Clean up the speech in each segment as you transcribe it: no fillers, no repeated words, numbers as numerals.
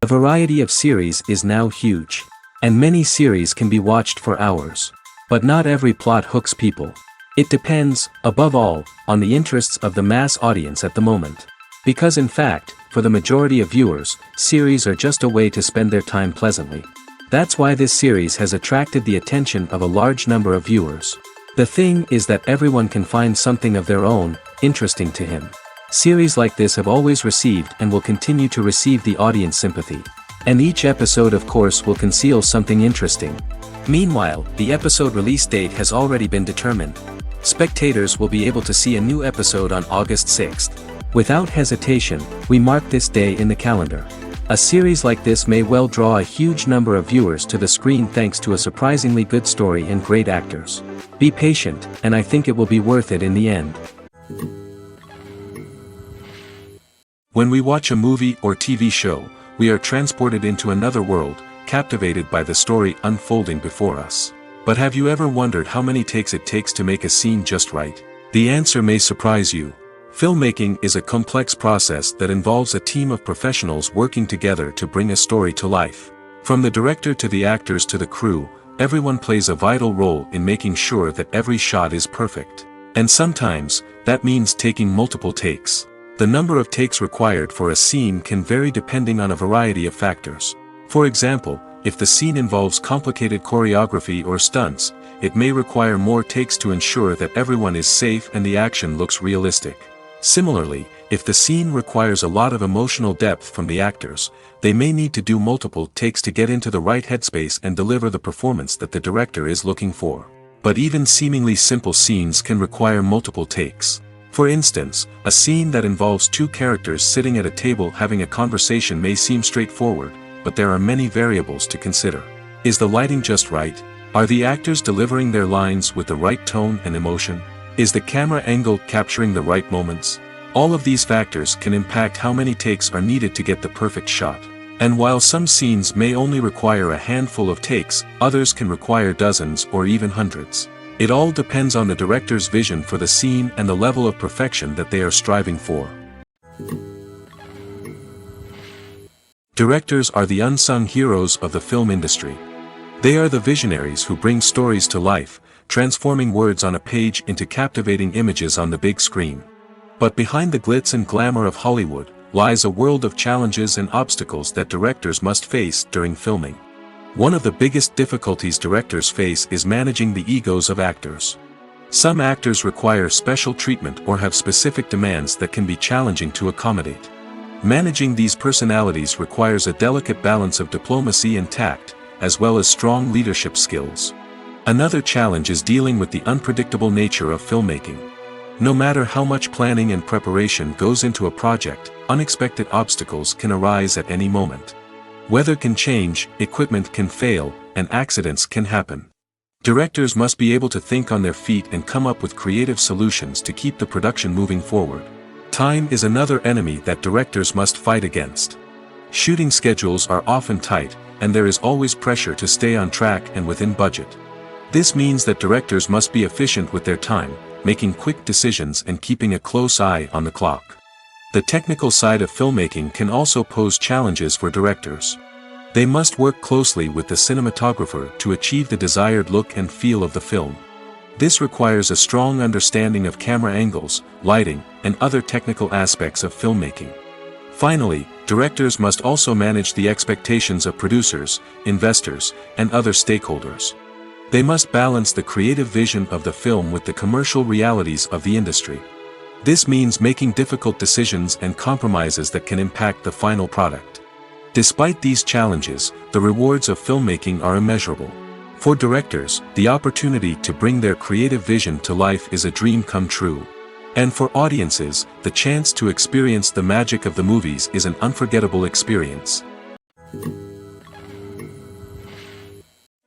variety of series is now huge. And many series can be watched for hours. But not every plot hooks people. It depends, above all, on the interests of the mass audience at the moment. Because in fact, for the majority of viewers, series are just a way to spend their time pleasantly. That's why this series has attracted the attention of a large number of viewers. The thing is that everyone can find something of their own, interesting to him. Series like this have always received and will continue to receive the audience sympathy. And each episode of course will conceal something interesting. Meanwhile, the episode release date has already been determined. Spectators will be able to see a new episode on August 6th. Without hesitation, we mark this day in the calendar. A series like this may well draw a huge number of viewers to the screen thanks to a surprisingly good story and great actors. Be patient, and I think it will be worth it in the end. When we watch a movie or TV show, we are transported into another world, captivated by the story unfolding before us. But have you ever wondered how many takes it takes to make a scene just right? The answer may surprise you. Filmmaking is a complex process that involves a team of professionals working together to bring a story to life. From the director to the actors to the crew, everyone plays a vital role in making sure that every shot is perfect. And sometimes, that means taking multiple takes. The number of takes required for a scene can vary depending on a variety of factors. For example, if the scene involves complicated choreography or stunts, it may require more takes to ensure that everyone is safe and the action looks realistic. Similarly, if the scene requires a lot of emotional depth from the actors, they may need to do multiple takes to get into the right headspace and deliver the performance that the director is looking for. But even seemingly simple scenes can require multiple takes. For instance, a scene that involves two characters sitting at a table having a conversation may seem straightforward, but there are many variables to consider. Is the lighting just right? Are the actors delivering their lines with the right tone and emotion? Is the camera angle capturing the right moments? All of these factors can impact how many takes are needed to get the perfect shot. And while some scenes may only require a handful of takes, others can require dozens or even hundreds. It all depends on the director's vision for the scene and the level of perfection that they are striving for. Directors are the unsung heroes of the film industry. They are the visionaries who bring stories to life, transforming words on a page into captivating images on the big screen. But behind the glitz and glamour of Hollywood, lies a world of challenges and obstacles that directors must face during filming. One of the biggest difficulties directors face is managing the egos of actors. Some actors require special treatment or have specific demands that can be challenging to accommodate. Managing these personalities requires a delicate balance of diplomacy and tact, as well as strong leadership skills. Another challenge is dealing with the unpredictable nature of filmmaking. No matter how much planning and preparation goes into a project, unexpected obstacles can arise at any moment. Weather can change, equipment can fail, and accidents can happen. Directors must be able to think on their feet and come up with creative solutions to keep the production moving forward. Time is another enemy that directors must fight against. Shooting schedules are often tight, and there is always pressure to stay on track and within budget. This means that directors must be efficient with their time, making quick decisions and keeping a close eye on the clock. The technical side of filmmaking can also pose challenges for directors. They must work closely with the cinematographer to achieve the desired look and feel of the film. This requires a strong understanding of camera angles, lighting, and other technical aspects of filmmaking. Finally, directors must also manage the expectations of producers, investors, and other stakeholders. They must balance the creative vision of the film with the commercial realities of the industry. This means making difficult decisions and compromises that can impact the final product. Despite these challenges, the rewards of filmmaking are immeasurable. For directors, the opportunity to bring their creative vision to life is a dream come true. And for audiences, the chance to experience the magic of the movies is an unforgettable experience.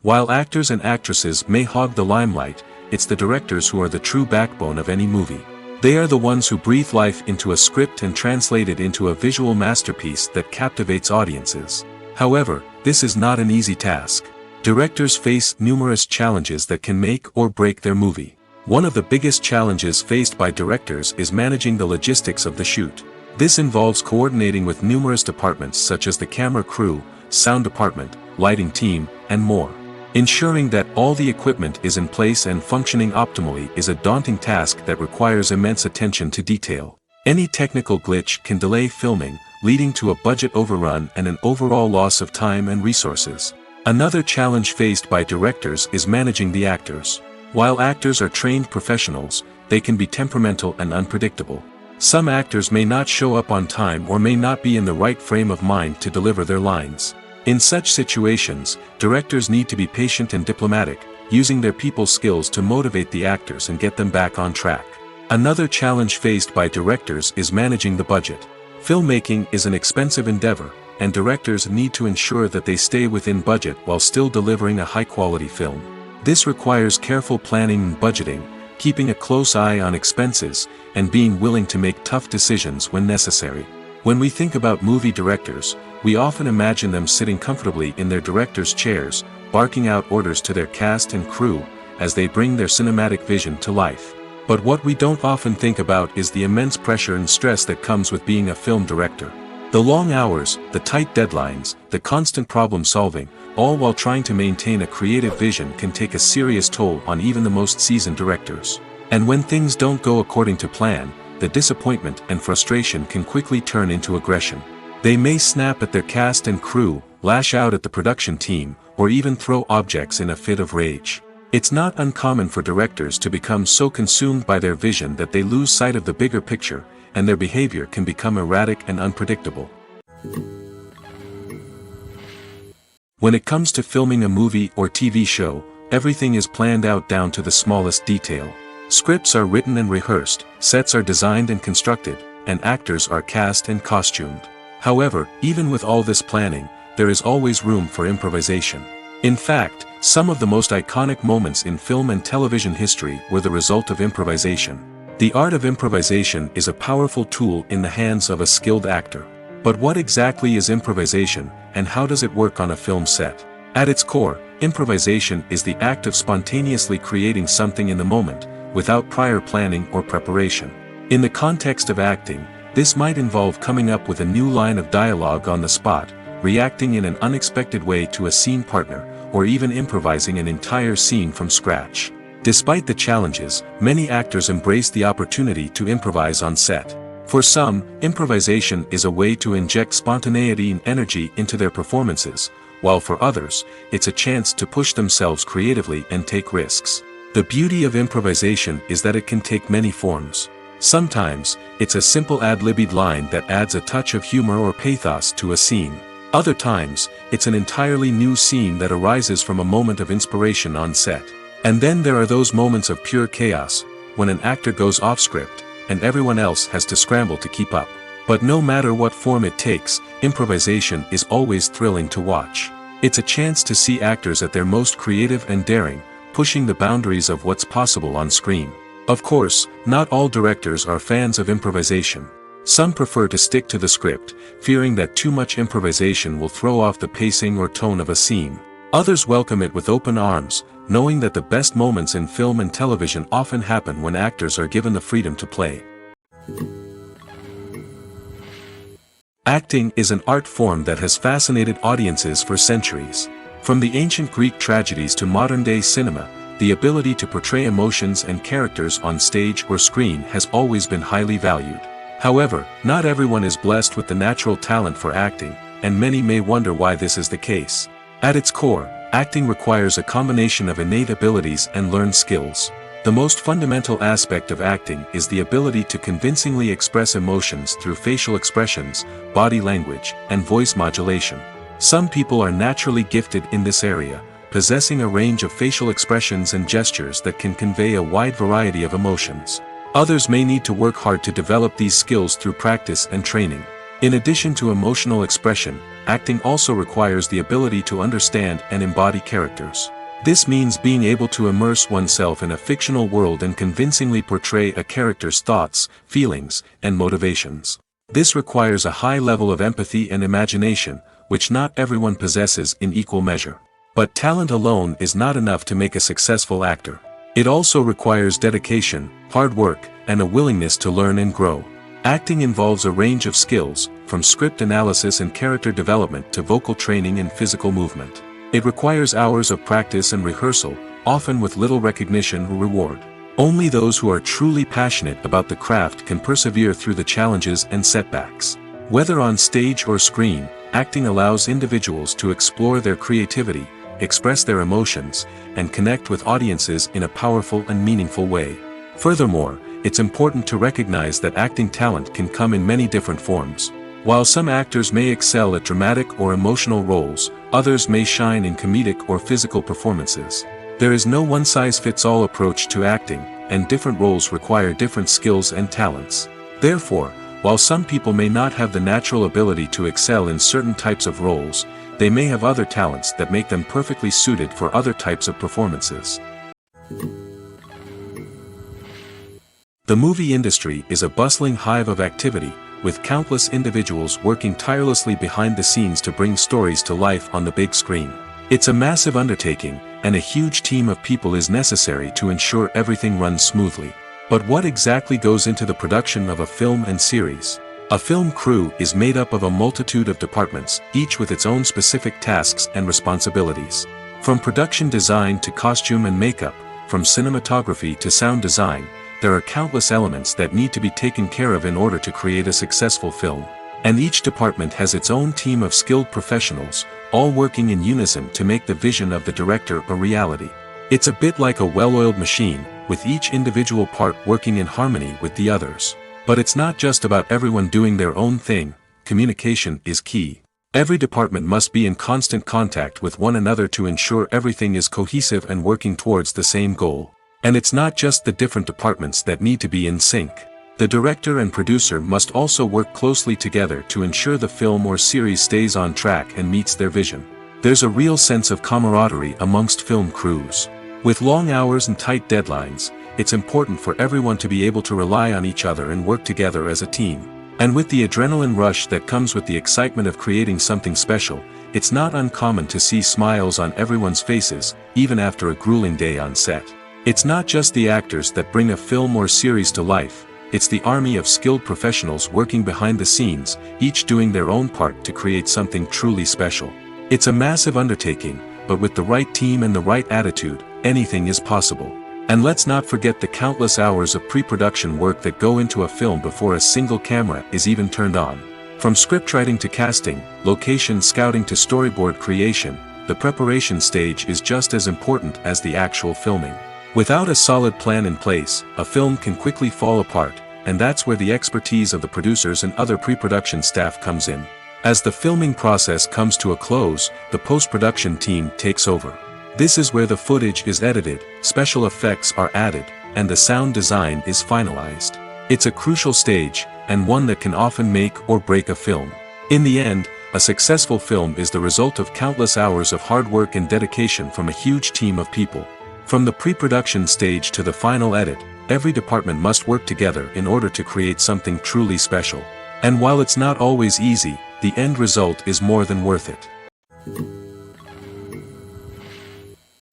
While actors and actresses may hog the limelight, it's the directors who are the true backbone of any movie. They are the ones who breathe life into a script and translate it into a visual masterpiece that captivates audiences. However, this is not an easy task. Directors face numerous challenges that can make or break their movie. One of the biggest challenges faced by directors is managing the logistics of the shoot. This involves coordinating with numerous departments such as the camera crew, sound department, lighting team, and more. Ensuring that all the equipment is in place and functioning optimally is a daunting task that requires immense attention to detail. Any technical glitch can delay filming, leading to a budget overrun and an overall loss of time and resources. Another challenge faced by directors is managing the actors. While actors are trained professionals, they can be temperamental and unpredictable. Some actors may not show up on time or may not be in the right frame of mind to deliver their lines. In such situations, directors need to be patient and diplomatic, using their people skills to motivate the actors and get them back on track. Another challenge faced by directors is managing the budget. Filmmaking is an expensive endeavor, and directors need to ensure that they stay within budget while still delivering a high-quality film. This requires careful planning and budgeting, keeping a close eye on expenses, and being willing to make tough decisions when necessary. When we think about movie directors, we often imagine them sitting comfortably in their director's chairs, barking out orders to their cast and crew, as they bring their cinematic vision to life. But what we don't often think about is the immense pressure and stress that comes with being a film director. The long hours, the tight deadlines, the constant problem solving, all while trying to maintain a creative vision can take a serious toll on even the most seasoned directors. And when things don't go according to plan, the disappointment and frustration can quickly turn into aggression. They may snap at their cast and crew, lash out at the production team, or even throw objects in a fit of rage. It's not uncommon for directors to become so consumed by their vision that they lose sight of the bigger picture, and their behavior can become erratic and unpredictable. When it comes to filming a movie or TV show, everything is planned out down to the smallest detail. Scripts are written and rehearsed, sets are designed and constructed, and actors are cast and costumed. However, even with all this planning, there is always room for improvisation. In fact, some of the most iconic moments in film and television history were the result of improvisation. The art of improvisation is a powerful tool in the hands of a skilled actor. But what exactly is improvisation, and how does it work on a film set? At its core, improvisation is the act of spontaneously creating something in the moment, without prior planning or preparation. In the context of acting, this might involve coming up with a new line of dialogue on the spot, reacting in an unexpected way to a scene partner, or even improvising an entire scene from scratch. Despite the challenges, many actors embrace the opportunity to improvise on set. For some, improvisation is a way to inject spontaneity and energy into their performances, while for others, it's a chance to push themselves creatively and take risks. The beauty of improvisation is that it can take many forms. Sometimes, it's a simple ad-libbed line that adds a touch of humor or pathos to a scene. Other times, it's an entirely new scene that arises from a moment of inspiration on set. And then there are those moments of pure chaos, when an actor goes off script, and everyone else has to scramble to keep up. But no matter what form it takes, improvisation is always thrilling to watch. It's a chance to see actors at their most creative and daring, pushing the boundaries of what's possible on screen. Of course, not all directors are fans of improvisation. Some prefer to stick to the script, fearing that too much improvisation will throw off the pacing or tone of a scene. Others welcome it with open arms, knowing that the best moments in film and television often happen when actors are given the freedom to play. Acting is an art form that has fascinated audiences for centuries. From the ancient Greek tragedies to modern-day cinema, the ability to portray emotions and characters on stage or screen has always been highly valued. However, not everyone is blessed with the natural talent for acting, and many may wonder why this is the case. At its core, acting requires a combination of innate abilities and learned skills. The most fundamental aspect of acting is the ability to convincingly express emotions through facial expressions, body language, and voice modulation. Some people are naturally gifted in this area, possessing a range of facial expressions and gestures that can convey a wide variety of emotions. Others may need to work hard to develop these skills through practice and training. In addition to emotional expression, acting also requires the ability to understand and embody characters. This means being able to immerse oneself in a fictional world and convincingly portray a character's thoughts, feelings, and motivations. This requires a high level of empathy and imagination, which not everyone possesses in equal measure. But talent alone is not enough to make a successful actor. It also requires dedication, hard work, and a willingness to learn and grow. Acting involves a range of skills, from script analysis and character development to vocal training and physical movement. It requires hours of practice and rehearsal, often with little recognition or reward. Only those who are truly passionate about the craft can persevere through the challenges and setbacks. Whether on stage or screen, acting allows individuals to explore their creativity, express their emotions, and connect with audiences in a powerful and meaningful way. Furthermore, it's important to recognize that acting talent can come in many different forms. While some actors may excel at dramatic or emotional roles, others may shine in comedic or physical performances. There is no one-size-fits-all approach to acting, and different roles require different skills and talents. Therefore, while some people may not have the natural ability to excel in certain types of roles, they may have other talents that make them perfectly suited for other types of performances. The movie industry is a bustling hive of activity, with countless individuals working tirelessly behind the scenes to bring stories to life on the big screen. It's a massive undertaking, and a huge team of people is necessary to ensure everything runs smoothly. But what exactly goes into the production of a film and series? A film crew is made up of a multitude of departments, each with its own specific tasks and responsibilities. From production design to costume and makeup, from cinematography to sound design, there are countless elements that need to be taken care of in order to create a successful film. And each department has its own team of skilled professionals, all working in unison to make the vision of the director a reality. It's a bit like a well-oiled machine, with each individual part working in harmony with the others. But it's not just about everyone doing their own thing. Communication is key. Every department must be in constant contact with one another to ensure everything is cohesive and working towards the same goal. And it's not just the different departments that need to be in sync. The director and producer must also work closely together to ensure the film or series stays on track and meets their vision. There's a real sense of camaraderie amongst film crews. With long hours and tight deadlines, it's important for everyone to be able to rely on each other and work together as a team. And with the adrenaline rush that comes with the excitement of creating something special, it's not uncommon to see smiles on everyone's faces, even after a grueling day on set. It's not just the actors that bring a film or series to life, it's the army of skilled professionals working behind the scenes, each doing their own part to create something truly special. It's a massive undertaking, but with the right team and the right attitude, anything is possible. And let's not forget the countless hours of pre-production work that go into a film before a single camera is even turned on. From scriptwriting to casting, location scouting to storyboard creation, the preparation stage is just as important as the actual filming. Without a solid plan in place, a film can quickly fall apart, and that's where the expertise of the producers and other pre-production staff comes in. As the filming process comes to a close, the post-production team takes over. This is where the footage is edited, special effects are added, and the sound design is finalized. It's a crucial stage, and one that can often make or break a film. In the end, a successful film is the result of countless hours of hard work and dedication from a huge team of people. From the pre-production stage to the final edit, every department must work together in order to create something truly special. And while it's not always easy, the end result is more than worth it.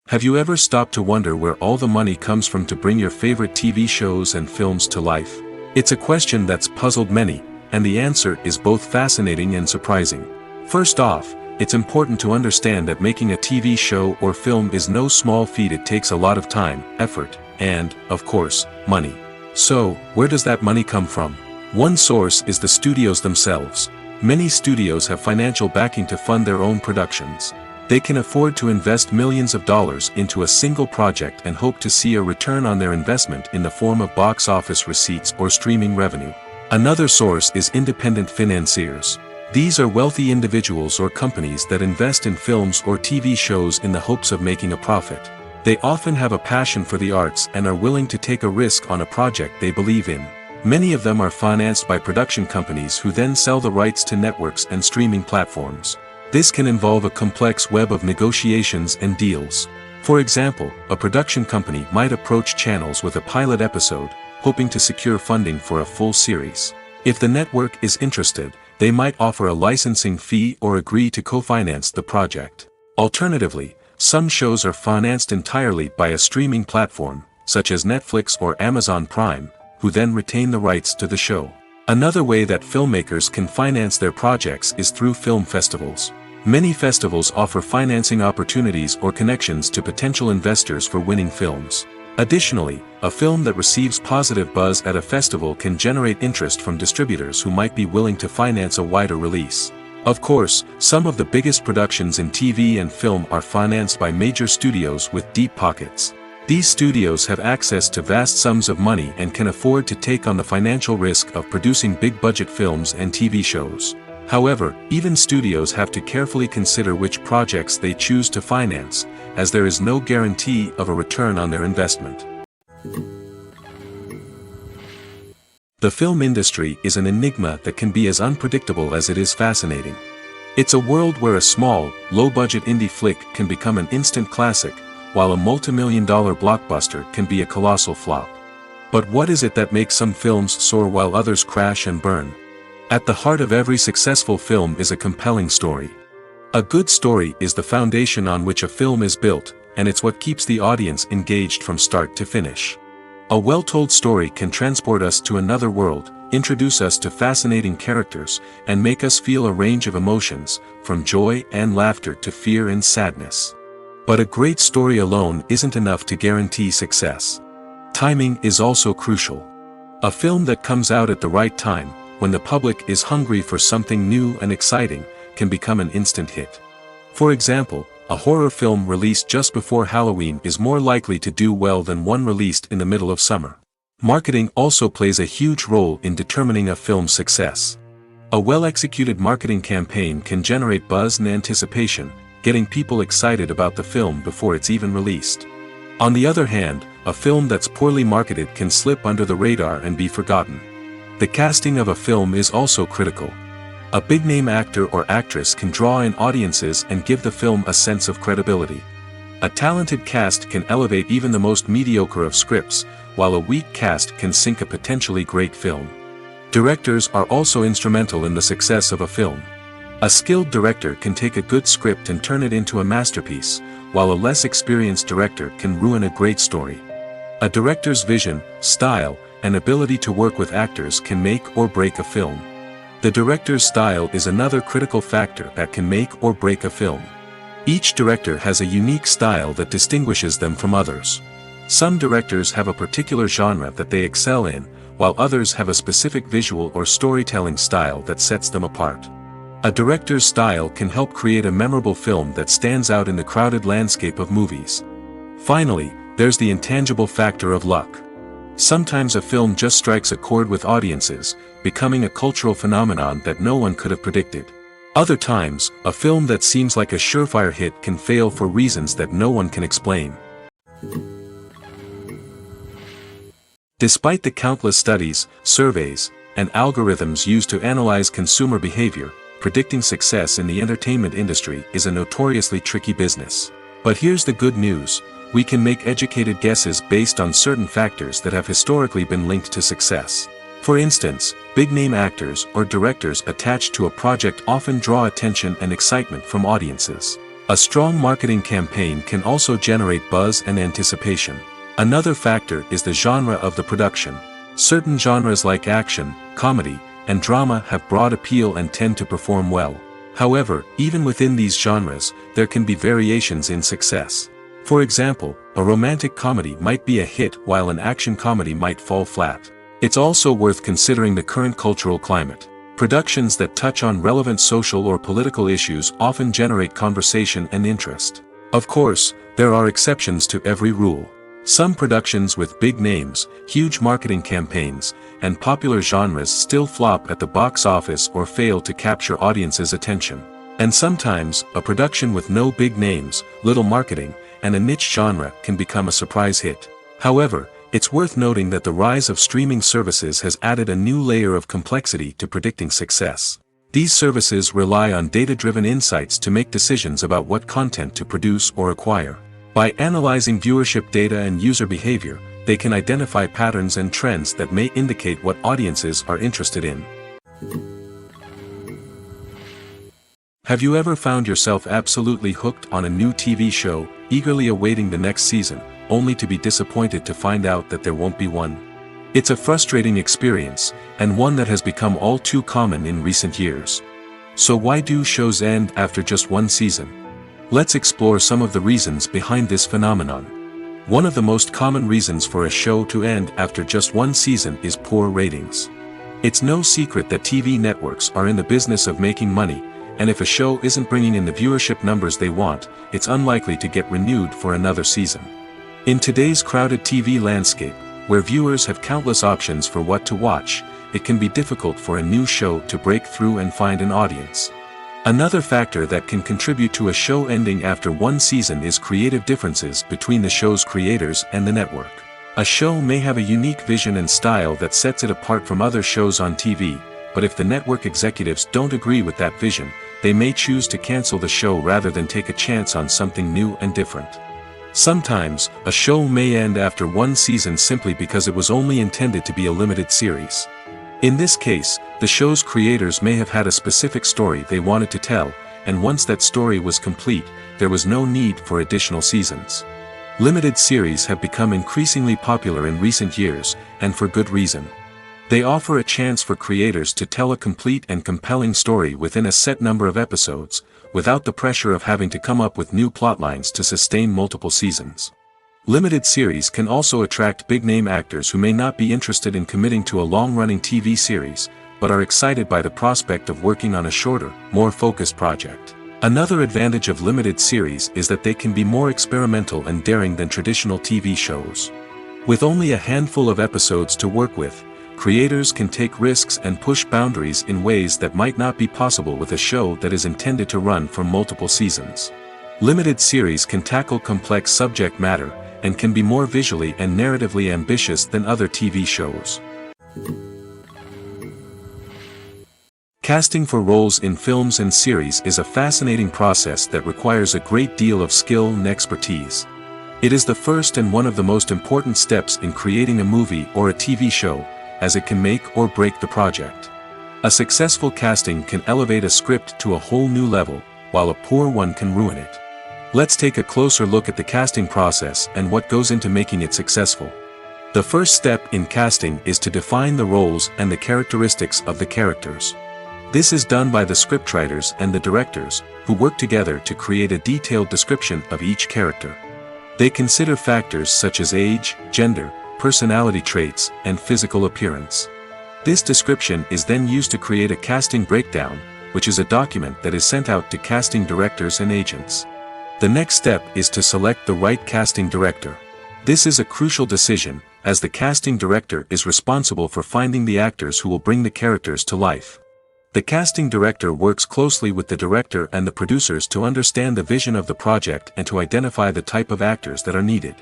Have you ever stopped to wonder where all the money comes from to bring your favorite TV shows and films to life? It's a question that's puzzled many, and the answer is both fascinating and surprising. First off, it's important to understand that making a TV show or film is no small feat. It takes a lot of time, effort, and, of course, money. So, where does that money come from? One source is the studios themselves. Many studios have financial backing to fund their own productions. They can afford to invest millions of dollars into a single project and hope to see a return on their investment in the form of box office receipts or streaming revenue. Another source is independent financiers. These are wealthy individuals or companies that invest in films or TV shows in the hopes of making a profit. They often have a passion for the arts and are willing to take a risk on a project they believe in. Many of them are financed by production companies who then sell the rights to networks and streaming platforms. This can involve a complex web of negotiations and deals. For example, a production company might approach channels with a pilot episode, hoping to secure funding for a full series. If the network is interested, they might offer a licensing fee or agree to co-finance the project. Alternatively, some shows are financed entirely by a streaming platform, such as Netflix or Amazon Prime, who then retain the rights to the show. Another way that filmmakers can finance their projects is through film festivals. Many festivals offer financing opportunities or connections to potential investors for winning films. Additionally, a film that receives positive buzz at a festival can generate interest from distributors who might be willing to finance a wider release. Of course, some of the biggest productions in TV and film are financed by major studios with deep pockets. These studios have access to vast sums of money and can afford to take on the financial risk of producing big-budget films and TV shows. However, even studios have to carefully consider which projects they choose to finance, as there is no guarantee of a return on their investment. The film industry is an enigma that can be as unpredictable as it is fascinating. It's a world where a small, low-budget indie flick can become an instant classic, while a multi-million-dollar blockbuster can be a colossal flop. But what is it that makes some films soar while others crash and burn? At the heart of every successful film is a compelling story. A good story is the foundation on which a film is built, and it's what keeps the audience engaged from start to finish. A well-told story can transport us to another world, introduce us to fascinating characters, and make us feel a range of emotions, from joy and laughter to fear and sadness. But a great story alone isn't enough to guarantee success. Timing is also crucial. A film that comes out at the right time, when the public is hungry for something new and exciting, can become an instant hit. For example, a horror film released just before Halloween is more likely to do well than one released in the middle of summer. Marketing also plays a huge role in determining a film's success. A well-executed marketing campaign can generate buzz and anticipation, getting people excited about the film before it's even released. On the other hand, a film that's poorly marketed can slip under the radar and be forgotten. The casting of a film is also critical. A big-name actor or actress can draw in audiences and give the film a sense of credibility. A talented cast can elevate even the most mediocre of scripts, while a weak cast can sink a potentially great film. Directors are also instrumental in the success of a film. A skilled director can take a good script and turn it into a masterpiece, while a less experienced director can ruin a great story. A director's vision, style, and ability to work with actors can make or break a film. The director's style is another critical factor that can make or break a film. Each director has a unique style that distinguishes them from others. Some directors have a particular genre that they excel in, while others have a specific visual or storytelling style that sets them apart. A director's style can help create a memorable film that stands out in the crowded landscape of movies. Finally, there's the intangible factor of luck. Sometimes a film just strikes a chord with audiences, becoming a cultural phenomenon that no one could have predicted. Other times, a film that seems like a surefire hit can fail for reasons that no one can explain. Despite the countless studies, surveys, and algorithms used to analyze consumer behavior, predicting success in the entertainment industry is a notoriously tricky business. But here's the good news. We can make educated guesses based on certain factors that have historically been linked to success. For instance, big-name actors or directors attached to a project often draw attention and excitement from audiences. A strong marketing campaign can also generate buzz and anticipation. Another factor is the genre of the production. Certain genres like action, comedy, and drama have broad appeal and tend to perform well. However, even within these genres, there can be variations in success. For example, a romantic comedy might be a hit while an action comedy might fall flat. It's also worth considering the current cultural climate. Productions that touch on relevant social or political issues often generate conversation and interest. Of course, there are exceptions to every rule. Some productions with big names, huge marketing campaigns, and popular genres still flop at the box office or fail to capture audiences' attention. And sometimes, a production with no big names, little marketing, and a niche genre can become a surprise hit. However, it's worth noting that the rise of streaming services has added a new layer of complexity to predicting success. These services rely on data-driven insights to make decisions about what content to produce or acquire. By analyzing viewership data and user behavior, they can identify patterns and trends that may indicate what audiences are interested in. Have you ever found yourself absolutely hooked on a new TV show, eagerly awaiting the next season, only to be disappointed to find out that there won't be one? It's a frustrating experience, and one that has become all too common in recent years. So why do shows end after just one season? Let's explore some of the reasons behind this phenomenon. One of the most common reasons for a show to end after just one season is poor ratings. It's no secret that TV networks are in the business of making money, and if a show isn't bringing in the viewership numbers they want, it's unlikely to get renewed for another season. In today's crowded TV landscape, where viewers have countless options for what to watch, it can be difficult for a new show to break through and find an audience. Another factor that can contribute to a show ending after one season is creative differences between the show's creators and the network. A show may have a unique vision and style that sets it apart from other shows on TV, but if the network executives don't agree with that vision, they may choose to cancel the show rather than take a chance on something new and different. Sometimes, a show may end after one season simply because it was only intended to be a limited series. In this case, the show's creators may have had a specific story they wanted to tell, and once that story was complete, there was no need for additional seasons. Limited series have become increasingly popular in recent years, and for good reason. They offer a chance for creators to tell a complete and compelling story within a set number of episodes, without the pressure of having to come up with new plotlines to sustain multiple seasons. Limited series can also attract big-name actors who may not be interested in committing to a long-running TV series, but are excited by the prospect of working on a shorter, more focused project. Another advantage of limited series is that they can be more experimental and daring than traditional TV shows. With only a handful of episodes to work with, creators can take risks and push boundaries in ways that might not be possible with a show that is intended to run for multiple seasons. Limited series can tackle complex subject matter, and can be more visually and narratively ambitious than other TV shows. Casting for roles in films and series is a fascinating process that requires a great deal of skill and expertise. It is the first and one of the most important steps in creating a movie or a TV show, as it can make or break the project. A successful casting can elevate a script to a whole new level, while a poor one can ruin it. Let's take a closer look at the casting process and what goes into making it successful. The first step in casting is to define the roles and the characteristics of the characters. This is done by the scriptwriters and the directors, who work together to create a detailed description of each character. They consider factors such as age, gender, personality traits, and physical appearance. This description is then used to create a casting breakdown, which is a document that is sent out to casting directors and agents. The next step is to select the right casting director. This is a crucial decision, as the casting director is responsible for finding the actors who will bring the characters to life. The casting director works closely with the director and the producers to understand the vision of the project and to identify the type of actors that are needed.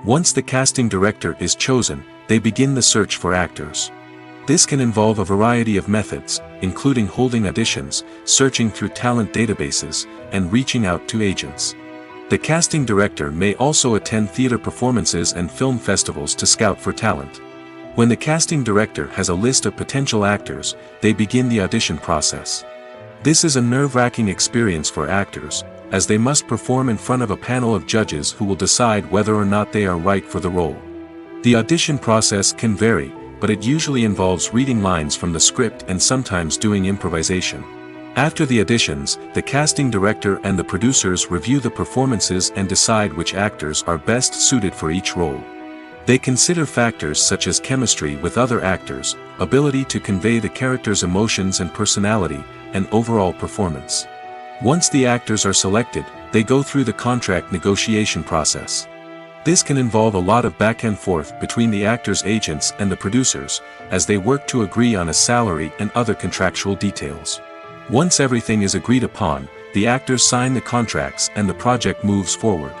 Once the casting director is chosen, they begin the search for actors. This can involve a variety of methods, including holding auditions, searching through talent databases, and reaching out to agents. The casting director may also attend theater performances and film festivals to scout for talent. When the casting director has a list of potential actors, they begin the audition process. This is a nerve-wracking experience for actors, as they must perform in front of a panel of judges who will decide whether or not they are right for the role. The audition process can vary, but it usually involves reading lines from the script and sometimes doing improvisation. After the auditions, the casting director and the producers review the performances and decide which actors are best suited for each role. They consider factors such as chemistry with other actors, ability to convey the character's emotions and personality, and overall performance. Once the actors are selected, they go through the contract negotiation process. This can involve a lot of back and forth between the actors' agents and the producers, as they work to agree on a salary and other contractual details. Once everything is agreed upon, the actors sign the contracts and the project moves forward.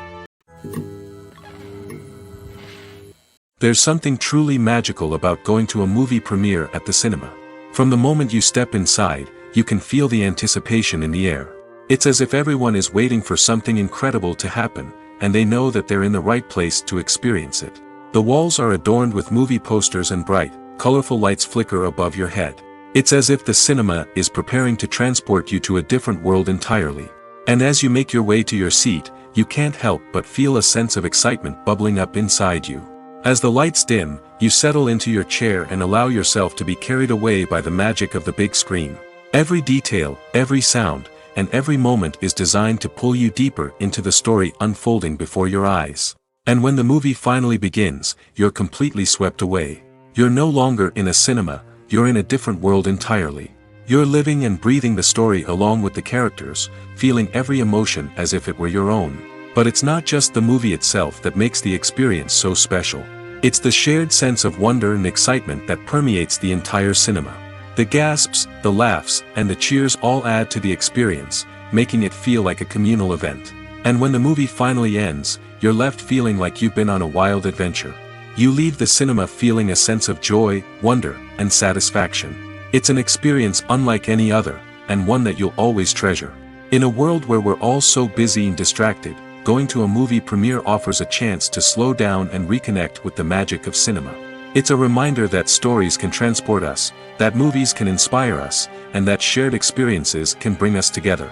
There's something truly magical about going to a movie premiere at the cinema. From the moment you step inside, you can feel the anticipation in the air. It's as if everyone is waiting for something incredible to happen, and they know that they're in the right place to experience it. The walls are adorned with movie posters and bright, colorful lights flicker above your head. It's as if the cinema is preparing to transport you to a different world entirely. And as you make your way to your seat, you can't help but feel a sense of excitement bubbling up inside you. As the lights dim, you settle into your chair and allow yourself to be carried away by the magic of the big screen. Every detail, every sound, and every moment is designed to pull you deeper into the story unfolding before your eyes. And when the movie finally begins, you're completely swept away. You're no longer in a cinema, you're in a different world entirely. You're living and breathing the story along with the characters, feeling every emotion as if it were your own. But it's not just the movie itself that makes the experience so special. It's the shared sense of wonder and excitement that permeates the entire cinema. The gasps, the laughs, and the cheers all add to the experience, making it feel like a communal event. And when the movie finally ends, you're left feeling like you've been on a wild adventure. You leave the cinema feeling a sense of joy, wonder, and satisfaction. It's an experience unlike any other, and one that you'll always treasure. In a world where we're all so busy and distracted, going to a movie premiere offers a chance to slow down and reconnect with the magic of cinema. It's a reminder that stories can transport us, that movies can inspire us, and that shared experiences can bring us together.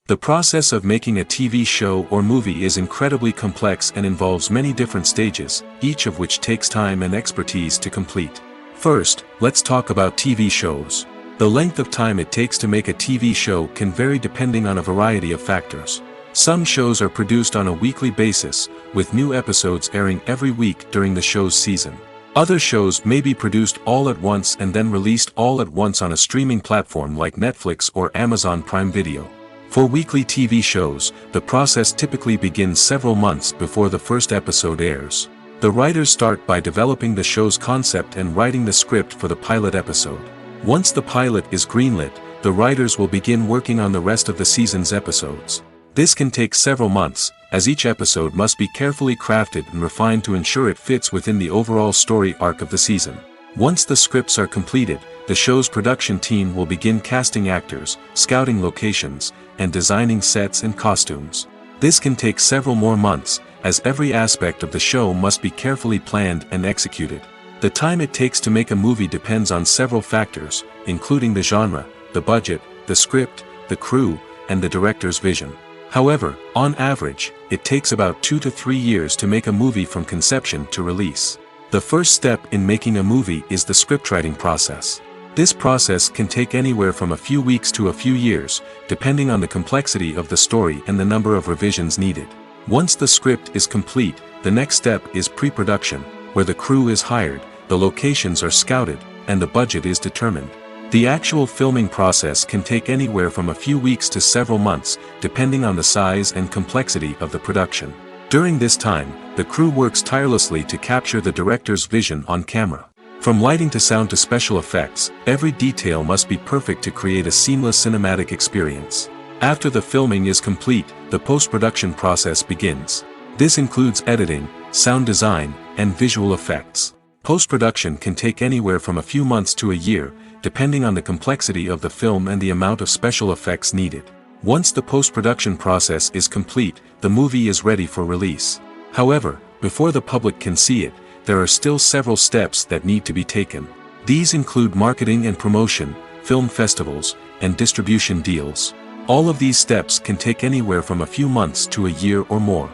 The process of making a TV show or movie is incredibly complex and involves many different stages, each of which takes time and expertise to complete. First, let's talk about TV shows. The length of time it takes to make a TV show can vary depending on a variety of factors. Some shows are produced on a weekly basis, with new episodes airing every week during the show's season. Other shows may be produced all at once and then released all at once on a streaming platform like Netflix or Amazon Prime Video. For weekly TV shows, the process typically begins several months before the first episode airs. The writers start by developing the show's concept and writing the script for the pilot episode. Once the pilot is greenlit, the writers will begin working on the rest of the season's episodes. This can take several months, as each episode must be carefully crafted and refined to ensure it fits within the overall story arc of the season. Once the scripts are completed, the show's production team will begin casting actors, scouting locations, and designing sets and costumes. This can take several more months, as every aspect of the show must be carefully planned and executed. The time it takes to make a movie depends on several factors, including the genre, the budget, the script, the crew, and the director's vision. However, on average, it takes about 2 to 3 years to make a movie from conception to release. The first step in making a movie is the scriptwriting process. This process can take anywhere from a few weeks to a few years, depending on the complexity of the story and the number of revisions needed. Once the script is complete, the next step is pre-production, where the crew is hired, the locations are scouted, and the budget is determined. The actual filming process can take anywhere from a few weeks to several months, depending on the size and complexity of the production. During this time, the crew works tirelessly to capture the director's vision on camera. From lighting to sound to special effects, every detail must be perfect to create a seamless cinematic experience. After the filming is complete, the post-production process begins. This includes editing, sound design, and visual effects. Post-production can take anywhere from a few months to a year, depending on the complexity of the film and the amount of special effects needed. Once the post-production process is complete, the movie is ready for release. However, before the public can see it, there are still several steps that need to be taken. These include marketing and promotion, film festivals, and distribution deals. All of these steps can take anywhere from a few months to a year or more.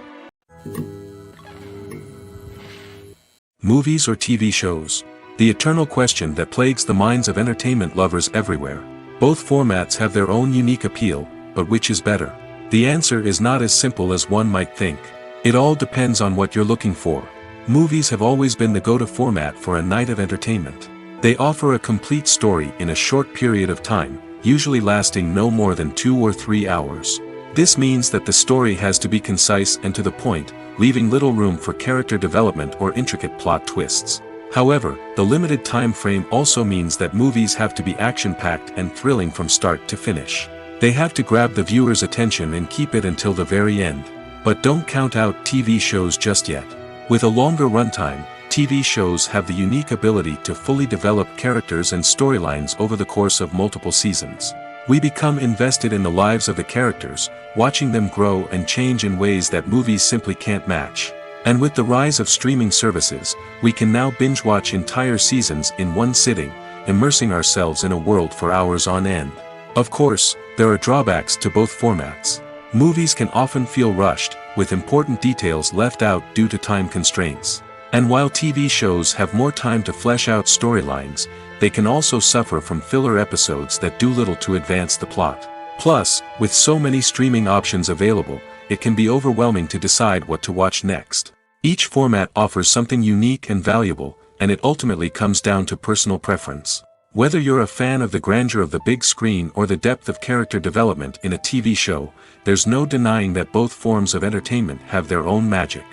Movies or TV shows? The eternal question that plagues the minds of entertainment lovers everywhere. Both formats have their own unique appeal, but which is better? The answer is not as simple as one might think. It all depends on what you're looking for. Movies have always been the go-to format for a night of entertainment. They offer a complete story in a short period of time, usually lasting no more than 2 or 3 hours. This means that the story has to be concise and to the point, leaving little room for character development or intricate plot twists. However, the limited time frame also means that movies have to be action-packed and thrilling from start to finish. They have to grab the viewer's attention and keep it until the very end. But don't count out TV shows just yet. With a longer runtime, TV shows have the unique ability to fully develop characters and storylines over the course of multiple seasons. We become invested in the lives of the characters, watching them grow and change in ways that movies simply can't match. And with the rise of streaming services, we can now binge-watch entire seasons in one sitting, immersing ourselves in a world for hours on end. Of course, there are drawbacks to both formats. Movies can often feel rushed, with important details left out due to time constraints. And while TV shows have more time to flesh out storylines, they can also suffer from filler episodes that do little to advance the plot. Plus, with so many streaming options available, it can be overwhelming to decide what to watch next. Each format offers something unique and valuable, and it ultimately comes down to personal preference. Whether you're a fan of the grandeur of the big screen or the depth of character development in a TV show, there's no denying that both forms of entertainment have their own magic.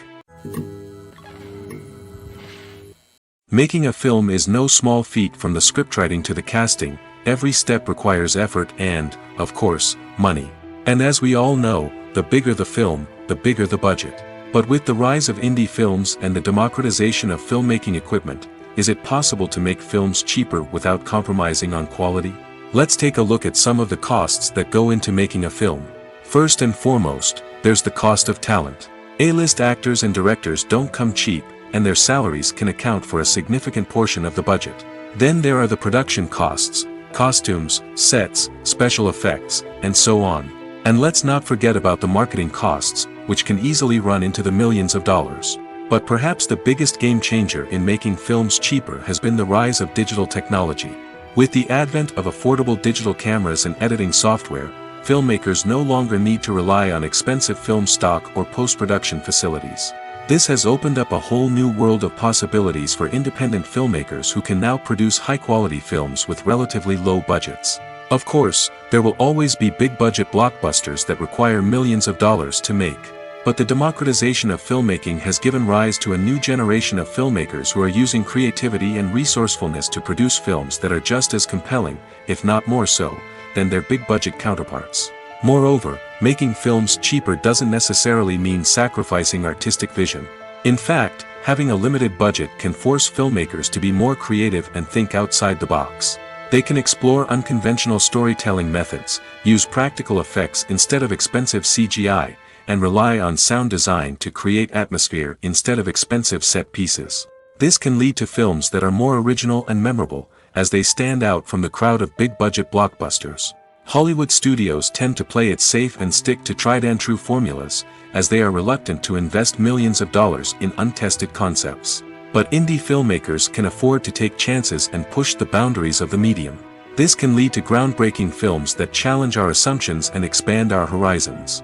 Making a film is no small feat. From the scriptwriting to the casting, every step requires effort and, of course, money. And as we all know, the bigger the film, the bigger the budget. But with the rise of indie films and the democratization of filmmaking equipment, is it possible to make films cheaper without compromising on quality? Let's take a look at some of the costs that go into making a film. First and foremost, there's the cost of talent. A-list actors and directors don't come cheap, and their salaries can account for a significant portion of the budget. Then there are the production costs, costumes, sets, special effects, and so on. And let's not forget about the marketing costs, which can easily run into the millions of dollars. But perhaps the biggest game changer in making films cheaper has been the rise of digital technology. With the advent of affordable digital cameras and editing software, filmmakers no longer need to rely on expensive film stock or post-production facilities. This has opened up a whole new world of possibilities for independent filmmakers who can now produce high-quality films with relatively low budgets. Of course, there will always be big-budget blockbusters that require millions of dollars to make. But the democratization of filmmaking has given rise to a new generation of filmmakers who are using creativity and resourcefulness to produce films that are just as compelling, if not more so, than their big-budget counterparts. Moreover, making films cheaper doesn't necessarily mean sacrificing artistic vision. In fact, having a limited budget can force filmmakers to be more creative and think outside the box. They can explore unconventional storytelling methods, use practical effects instead of expensive CGI, and rely on sound design to create atmosphere instead of expensive set pieces. This can lead to films that are more original and memorable, as they stand out from the crowd of big-budget blockbusters. Hollywood studios tend to play it safe and stick to tried-and-true formulas, as they are reluctant to invest millions of dollars in untested concepts. But indie filmmakers can afford to take chances and push the boundaries of the medium. This can lead to groundbreaking films that challenge our assumptions and expand our horizons.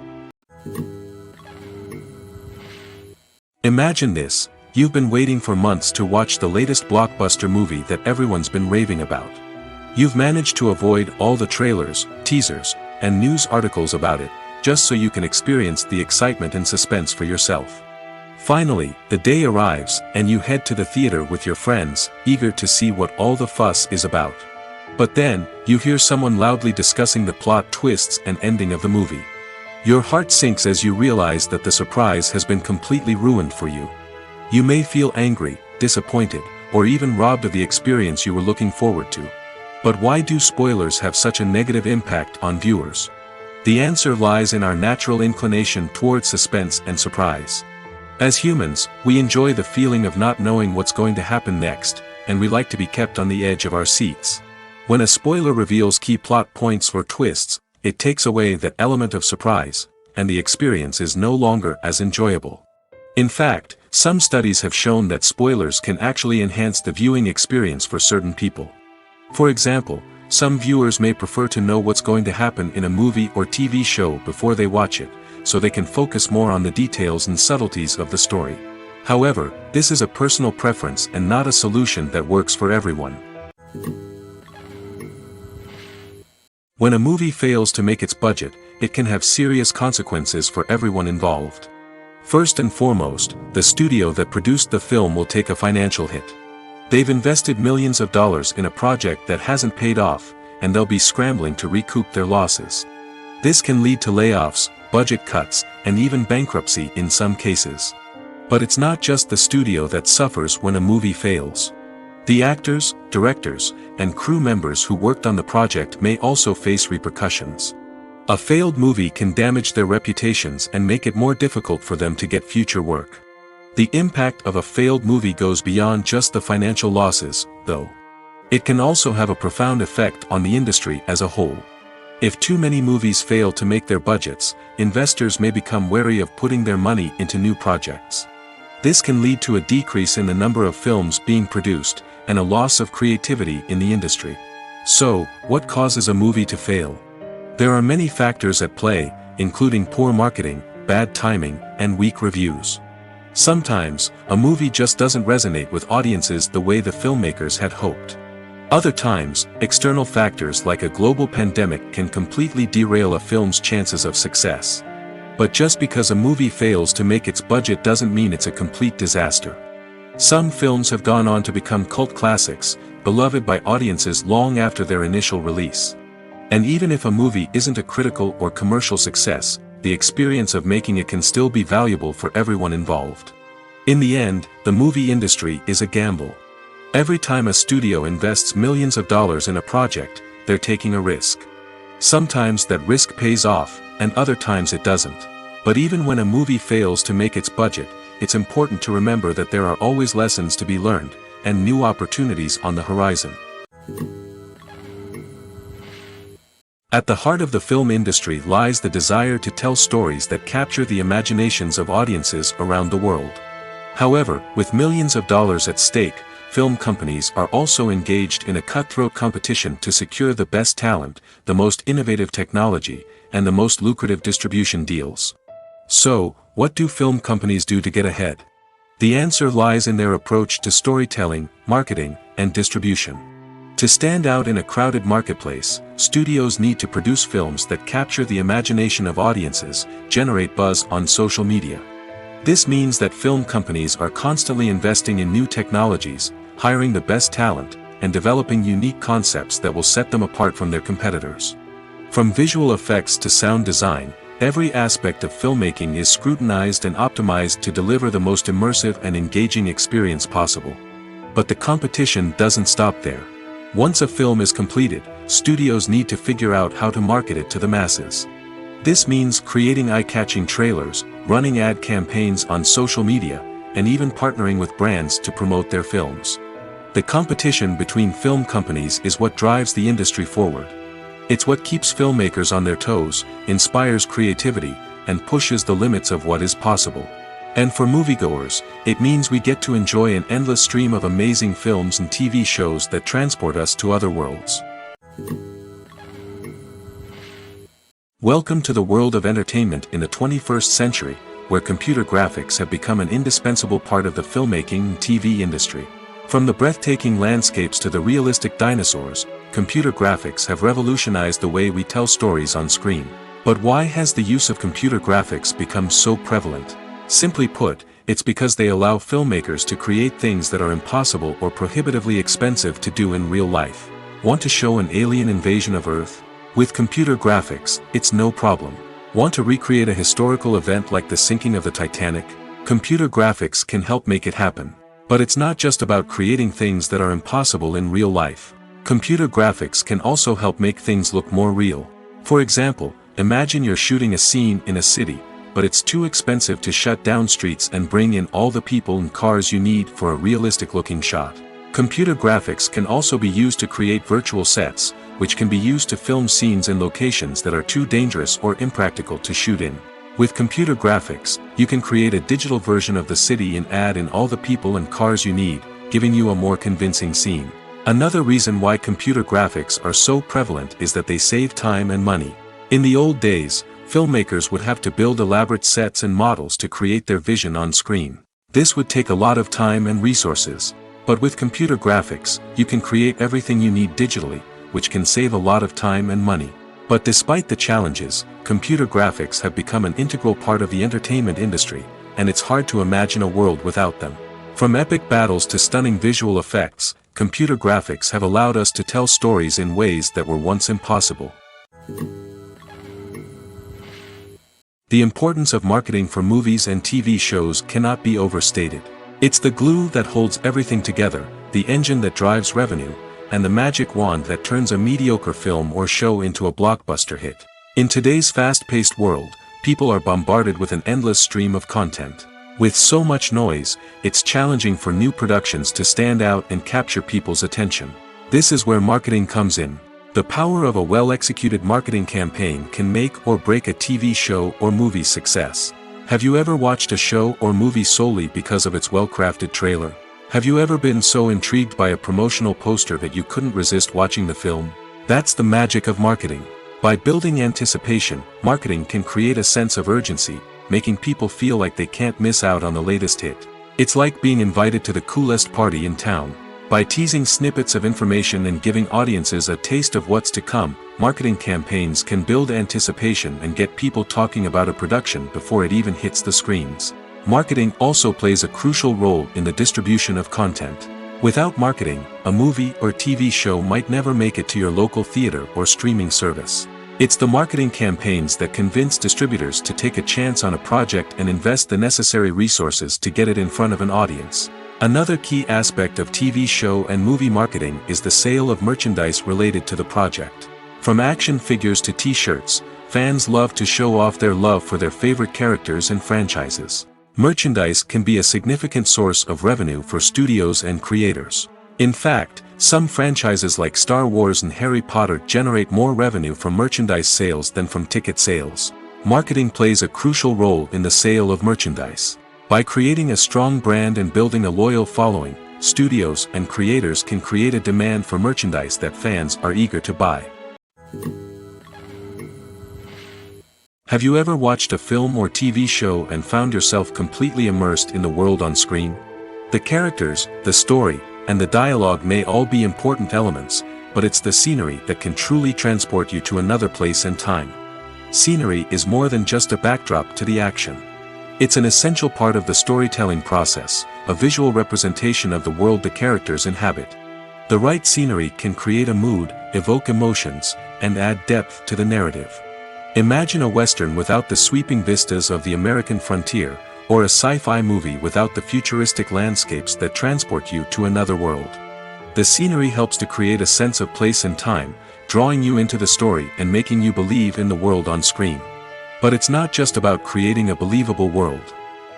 Imagine this: you've been waiting for months to watch the latest blockbuster movie that everyone's been raving about. You've managed to avoid all the trailers, teasers, and news articles about it, just so you can experience the excitement and suspense for yourself. Finally, the day arrives, and you head to the theater with your friends, eager to see what all the fuss is about. But then, you hear someone loudly discussing the plot twists and ending of the movie. Your heart sinks as you realize that the surprise has been completely ruined for you. You may feel angry, disappointed, or even robbed of the experience you were looking forward to. But why do spoilers have such a negative impact on viewers? The answer lies in our natural inclination towards suspense and surprise. As humans, we enjoy the feeling of not knowing what's going to happen next, and we like to be kept on the edge of our seats. When a spoiler reveals key plot points or twists, it takes away that element of surprise, and the experience is no longer as enjoyable. In fact, some studies have shown that spoilers can actually enhance the viewing experience for certain people. For example, some viewers may prefer to know what's going to happen in a movie or TV show before they watch it, so they can focus more on the details and subtleties of the story. However, this is a personal preference and not a solution that works for everyone. When a movie fails to make its budget, it can have serious consequences for everyone involved. First and foremost, the studio that produced the film will take a financial hit. They've invested millions of dollars in a project that hasn't paid off, and they'll be scrambling to recoup their losses. This can lead to layoffs, budget cuts, and even bankruptcy in some cases. But it's not just the studio that suffers when a movie fails. The actors, directors, and crew members who worked on the project may also face repercussions. A failed movie can damage their reputations and make it more difficult for them to get future work. The impact of a failed movie goes beyond just the financial losses, though. It can also have a profound effect on the industry as a whole. If too many movies fail to make their budgets, investors may become wary of putting their money into new projects. This can lead to a decrease in the number of films being produced, and a loss of creativity in the industry. So, what causes a movie to fail? There are many factors at play, including poor marketing, bad timing, and weak reviews. Sometimes, a movie just doesn't resonate with audiences the way the filmmakers had hoped. Other times, external factors like a global pandemic can completely derail a film's chances of success. But just because a movie fails to make its budget doesn't mean it's a complete disaster. Some films have gone on to become cult classics, beloved by audiences long after their initial release. And even if a movie isn't a critical or commercial success, the experience of making it can still be valuable for everyone involved. In the end, the movie industry is a gamble. Every time a studio invests millions of dollars in a project, they're taking a risk. Sometimes that risk pays off, and other times it doesn't. But even when a movie fails to make its budget, it's important to remember that there are always lessons to be learned, and new opportunities on the horizon. At the heart of the film industry lies the desire to tell stories that capture the imaginations of audiences around the world. However, with millions of dollars at stake, film companies are also engaged in a cutthroat competition to secure the best talent, the most innovative technology, and the most lucrative distribution deals. So, what do film companies do to get ahead? The answer lies in their approach to storytelling, marketing, and distribution. To stand out in a crowded marketplace, studios need to produce films that capture the imagination of audiences, generate buzz on social media. This means that film companies are constantly investing in new technologies, hiring the best talent, and developing unique concepts that will set them apart from their competitors. From visual effects to sound design, every aspect of filmmaking is scrutinized and optimized to deliver the most immersive and engaging experience possible. But the competition doesn't stop there. Once a film is completed, studios need to figure out how to market it to the masses. This means creating eye-catching trailers, running ad campaigns on social media, and even partnering with brands to promote their films. The competition between film companies is what drives the industry forward. It's what keeps filmmakers on their toes, inspires creativity, and pushes the limits of what is possible. And for moviegoers, it means we get to enjoy an endless stream of amazing films and TV shows that transport us to other worlds. Welcome to the world of entertainment in the 21st century, where computer graphics have become an indispensable part of the filmmaking and TV industry. From the breathtaking landscapes to the realistic dinosaurs, computer graphics have revolutionized the way we tell stories on screen. But why has the use of computer graphics become so prevalent? Simply put, it's because they allow filmmakers to create things that are impossible or prohibitively expensive to do in real life. Want to show an alien invasion of Earth? With computer graphics, it's no problem. Want to recreate a historical event like the sinking of the Titanic? Computer graphics can help make it happen. But it's not just about creating things that are impossible in real life. Computer graphics can also help make things look more real. For example, imagine you're shooting a scene in a city, but it's too expensive to shut down streets and bring in all the people and cars you need for a realistic-looking shot. Computer graphics can also be used to create virtual sets, which can be used to film scenes in locations that are too dangerous or impractical to shoot in. With computer graphics, you can create a digital version of the city and add in all the people and cars you need, giving you a more convincing scene. Another reason why computer graphics are so prevalent is that they save time and money. In the old days, filmmakers would have to build elaborate sets and models to create their vision on screen. This would take a lot of time and resources. But with computer graphics, you can create everything you need digitally, which can save a lot of time and money. But despite the challenges, computer graphics have become an integral part of the entertainment industry, and it's hard to imagine a world without them. From epic battles to stunning visual effects, computer graphics have allowed us to tell stories in ways that were once impossible. The importance of marketing for movies and TV shows cannot be overstated. It's the glue that holds everything together, the engine that drives revenue, and the magic wand that turns a mediocre film or show into a blockbuster hit. In today's fast-paced world, people are bombarded with an endless stream of content. With so much noise, it's challenging for new productions to stand out and capture people's attention. This is where marketing comes in. The power of a well-executed marketing campaign can make or break a TV show or movie's success. Have you ever watched a show or movie solely because of its well-crafted trailer? Have you ever been so intrigued by a promotional poster that you couldn't resist watching the film? That's the magic of marketing. By building anticipation, marketing can create a sense of urgency, making people feel like they can't miss out on the latest hit. It's like being invited to the coolest party in town. By teasing snippets of information and giving audiences a taste of what's to come, marketing campaigns can build anticipation and get people talking about a production before it even hits the screens. Marketing also plays a crucial role in the distribution of content. Without marketing, a movie or TV show might never make it to your local theater or streaming service. It's the marketing campaigns that convince distributors to take a chance on a project and invest the necessary resources to get it in front of an audience. Another key aspect of TV show and movie marketing is the sale of merchandise related to the project. From action figures to t-shirts, fans love to show off their love for their favorite characters and franchises. Merchandise can be a significant source of revenue for studios and creators. In fact, some franchises like Star Wars and Harry Potter generate more revenue from merchandise sales than from ticket sales. Marketing plays a crucial role in the sale of merchandise. By creating a strong brand and building a loyal following, studios and creators can create a demand for merchandise that fans are eager to buy. Have you ever watched a film or TV show and found yourself completely immersed in the world on screen? The characters, the story, and the dialogue may all be important elements, but it's the scenery that can truly transport you to another place and time. Scenery is more than just a backdrop to the action. It's an essential part of the storytelling process, a visual representation of the world the characters inhabit. The right scenery can create a mood, evoke emotions, and add depth to the narrative. Imagine a Western without the sweeping vistas of the American frontier, or a sci-fi movie without the futuristic landscapes that transport you to another world. The scenery helps to create a sense of place and time, drawing you into the story and making you believe in the world on screen. But it's not just about creating a believable world.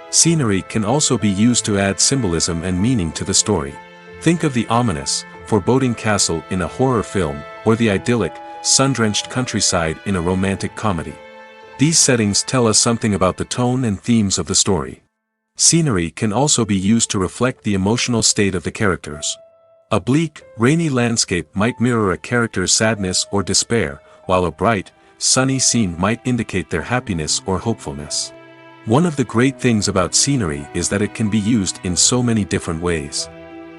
Scenery can also be used to add symbolism and meaning to the story. Think of the ominous, foreboding castle in a horror film, or the idyllic, sun-drenched countryside in a romantic comedy. These settings tell us something about the tone and themes of the story. Scenery can also be used to reflect the emotional state of the characters. A bleak, rainy landscape might mirror a character's sadness or despair, while a bright, sunny scene might indicate their happiness or hopefulness. One of the great things about scenery is that it can be used in so many different ways.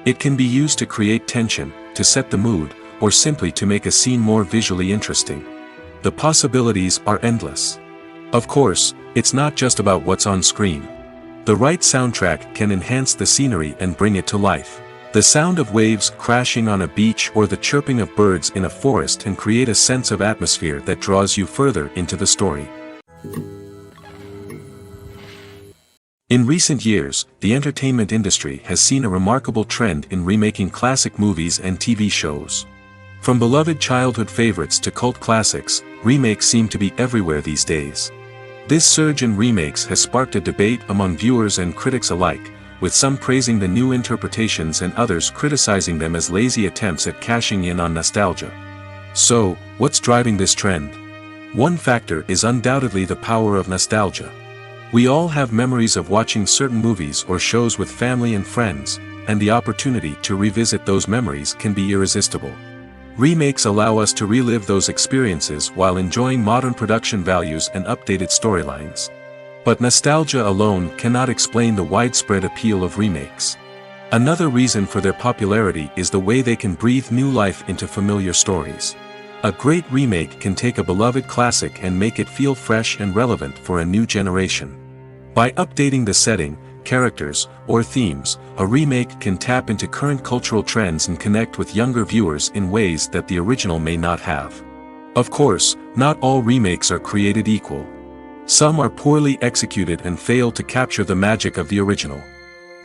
It can be used to create tension, to set the mood, or simply to make a scene more visually interesting. The possibilities are endless. Of course, it's not just about what's on screen. The right soundtrack can enhance the scenery and bring it to life. The sound of waves crashing on a beach or the chirping of birds in a forest can create a sense of atmosphere that draws you further into the story. In recent years, the entertainment industry has seen a remarkable trend in remaking classic movies and TV shows. From beloved childhood favorites to cult classics, remakes seem to be everywhere these days. This surge in remakes has sparked a debate among viewers and critics alike, with some praising the new interpretations and others criticizing them as lazy attempts at cashing in on nostalgia. So, what's driving this trend? One factor is undoubtedly the power of nostalgia. We all have memories of watching certain movies or shows with family and friends, and the opportunity to revisit those memories can be irresistible. Remakes allow us to relive those experiences while enjoying modern production values and updated storylines. But nostalgia alone cannot explain the widespread appeal of remakes. Another reason for their popularity is the way they can breathe new life into familiar stories. A great remake can take a beloved classic and make it feel fresh and relevant for a new generation. By updating the setting, characters, or themes, a remake can tap into current cultural trends and connect with younger viewers in ways that the original may not have. Of course, not all remakes are created equal. Some are poorly executed and fail to capture the magic of the original.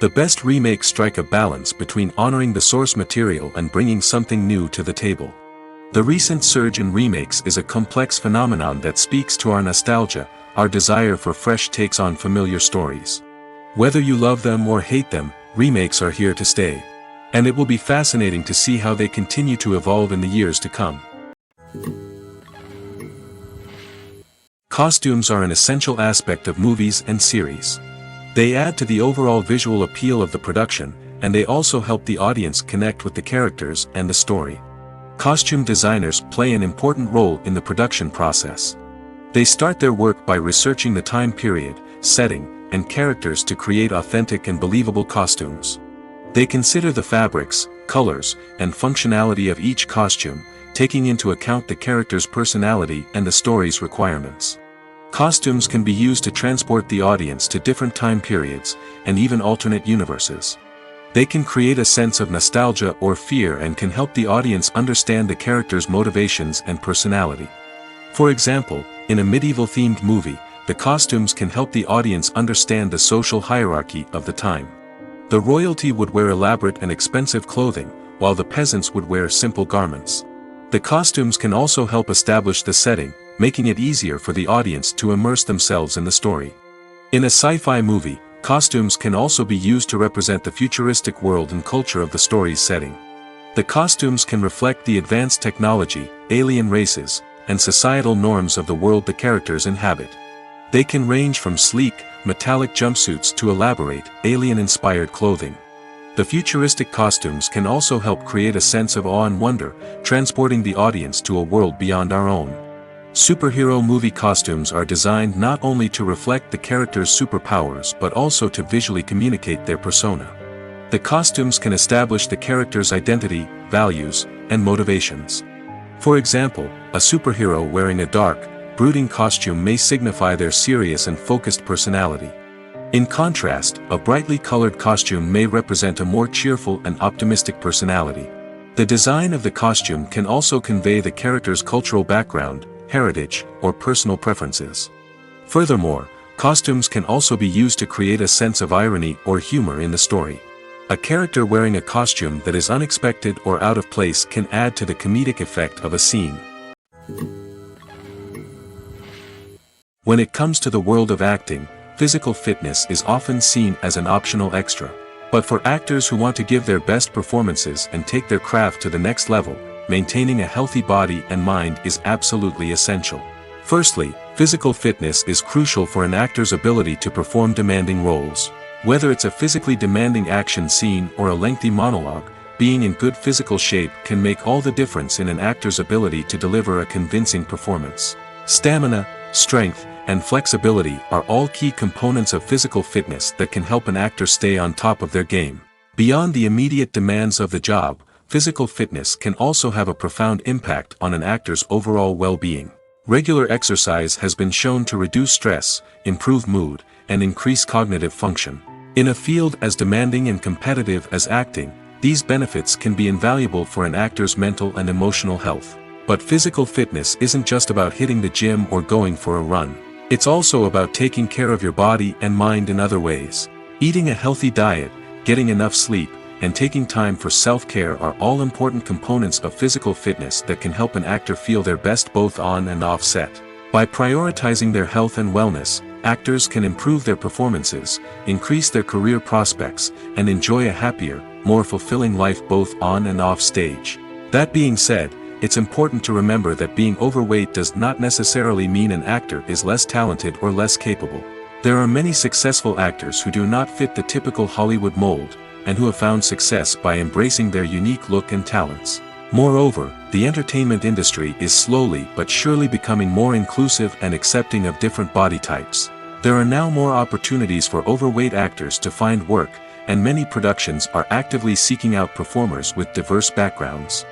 The best remakes strike a balance between honoring the source material and bringing something new to the table. The recent surge in remakes is a complex phenomenon that speaks to our nostalgia, our desire for fresh takes on familiar stories. Whether you love them or hate them, remakes are here to stay. And it will be fascinating to see how they continue to evolve in the years to come. Costumes are an essential aspect of movies and series. They add to the overall visual appeal of the production, and they also help the audience connect with the characters and the story. Costume designers play an important role in the production process. They start their work by researching the time period, setting, and characters to create authentic and believable costumes. They consider the fabrics, colors, and functionality of each costume, taking into account the character's personality and the story's requirements. Costumes can be used to transport the audience to different time periods, and even alternate universes. They can create a sense of nostalgia or fear and can help the audience understand the character's motivations and personality. For example, in a medieval-themed movie, the costumes can help the audience understand the social hierarchy of the time. The royalty would wear elaborate and expensive clothing, while the peasants would wear simple garments. The costumes can also help establish the setting, making it easier for the audience to immerse themselves in the story. In a sci-fi movie, costumes can also be used to represent the futuristic world and culture of the story's setting. The costumes can reflect the advanced technology, alien races, and societal norms of the world the characters inhabit. They can range from sleek, metallic jumpsuits to elaborate, alien-inspired clothing. The futuristic costumes can also help create a sense of awe and wonder, transporting the audience to a world beyond our own. Superhero movie costumes are designed not only to reflect the character's superpowers but also to visually communicate their persona. The costumes can establish the character's identity, values, and motivations. For example, a superhero wearing a dark, brooding costume may signify their serious and focused personality. In contrast, a brightly colored costume may represent a more cheerful and optimistic personality. The design of the costume can also convey the character's cultural background, heritage, or personal preferences. Furthermore, costumes can also be used to create a sense of irony or humor in the story. A character wearing a costume that is unexpected or out of place can add to the comedic effect of a scene. When it comes to the world of acting, physical fitness is often seen as an optional extra. But for actors who want to give their best performances and take their craft to the next level, maintaining a healthy body and mind is absolutely essential. Firstly, physical fitness is crucial for an actor's ability to perform demanding roles. Whether it's a physically demanding action scene or a lengthy monologue, being in good physical shape can make all the difference in an actor's ability to deliver a convincing performance. Stamina, strength, and flexibility are all key components of physical fitness that can help an actor stay on top of their game. Beyond the immediate demands of the job, physical fitness can also have a profound impact on an actor's overall well-being. Regular exercise has been shown to reduce stress, improve mood, and increase cognitive function. In a field as demanding and competitive as acting, these benefits can be invaluable for an actor's mental and emotional health. But physical fitness isn't just about hitting the gym or going for a run. It's also about taking care of your body and mind in other ways. Eating a healthy diet, getting enough sleep, and taking time for self-care are all important components of physical fitness that can help an actor feel their best both on and off set. By prioritizing their health and wellness, actors can improve their performances, increase their career prospects, and enjoy a happier, more fulfilling life both on and off stage. That being said, it's important to remember that being overweight does not necessarily mean an actor is less talented or less capable. There are many successful actors who do not fit the typical Hollywood mold, and who have found success by embracing their unique look and talents. Moreover, the entertainment industry is slowly but surely becoming more inclusive and accepting of different body types. There are now more opportunities for overweight actors to find work, and many productions are actively seeking out performers with diverse backgrounds.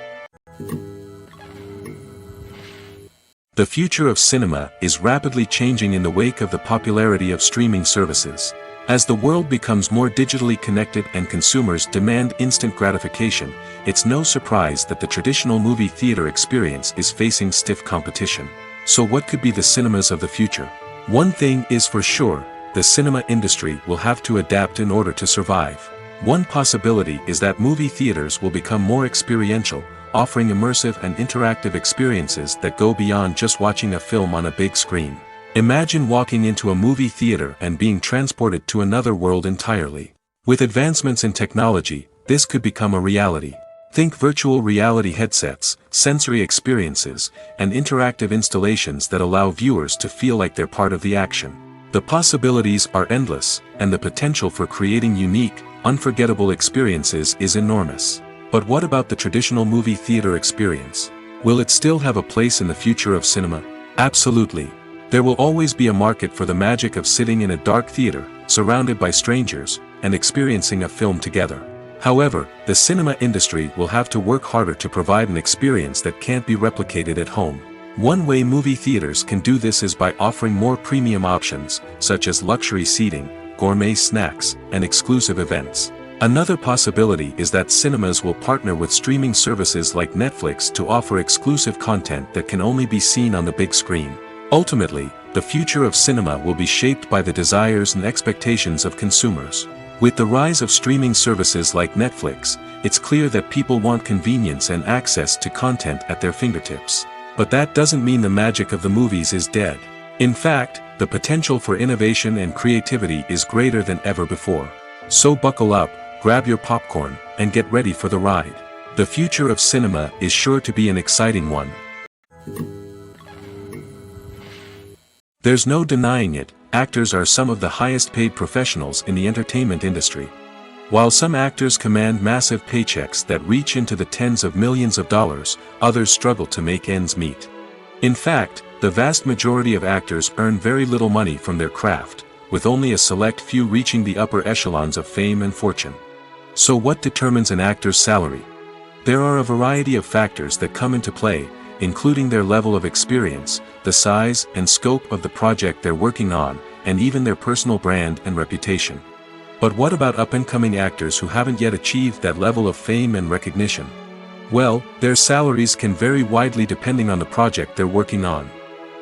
The future of cinema is rapidly changing in the wake of the popularity of streaming services. As the world becomes more digitally connected and consumers demand instant gratification, it's no surprise that the traditional movie theater experience is facing stiff competition. So what could be the cinemas of the future? One thing is for sure, the cinema industry will have to adapt in order to survive. One possibility is that movie theaters will become more experiential, offering immersive and interactive experiences that go beyond just watching a film on a big screen. Imagine walking into a movie theater and being transported to another world entirely. With advancements in technology, this could become a reality. Think virtual reality headsets, sensory experiences, and interactive installations that allow viewers to feel like they're part of the action. The possibilities are endless, and the potential for creating unique, unforgettable experiences is enormous. But what about the traditional movie theater experience? Will it still have a place in the future of cinema? Absolutely. There will always be a market for the magic of sitting in a dark theater, surrounded by strangers, and experiencing a film together. However, the cinema industry will have to work harder to provide an experience that can't be replicated at home. One way movie theaters can do this is by offering more premium options, such as luxury seating, gourmet snacks, and exclusive events. Another possibility is that cinemas will partner with streaming services like Netflix to offer exclusive content that can only be seen on the big screen. Ultimately, the future of cinema will be shaped by the desires and expectations of consumers. With the rise of streaming services like Netflix, it's clear that people want convenience and access to content at their fingertips. But that doesn't mean the magic of the movies is dead. In fact, the potential for innovation and creativity is greater than ever before. So buckle up, grab your popcorn, and get ready for the ride. The future of cinema is sure to be an exciting one. There's no denying it, actors are some of the highest paid professionals in the entertainment industry. While some actors command massive paychecks that reach into the tens of millions of dollars, others struggle to make ends meet. In fact, the vast majority of actors earn very little money from their craft, with only a select few reaching the upper echelons of fame and fortune. So what determines an actor's salary? There are a variety of factors that come into play, including their level of experience, the size and scope of the project they're working on, and even their personal brand and reputation. But what about up-and-coming actors who haven't yet achieved that level of fame and recognition? Well, their salaries can vary widely depending on the project they're working on.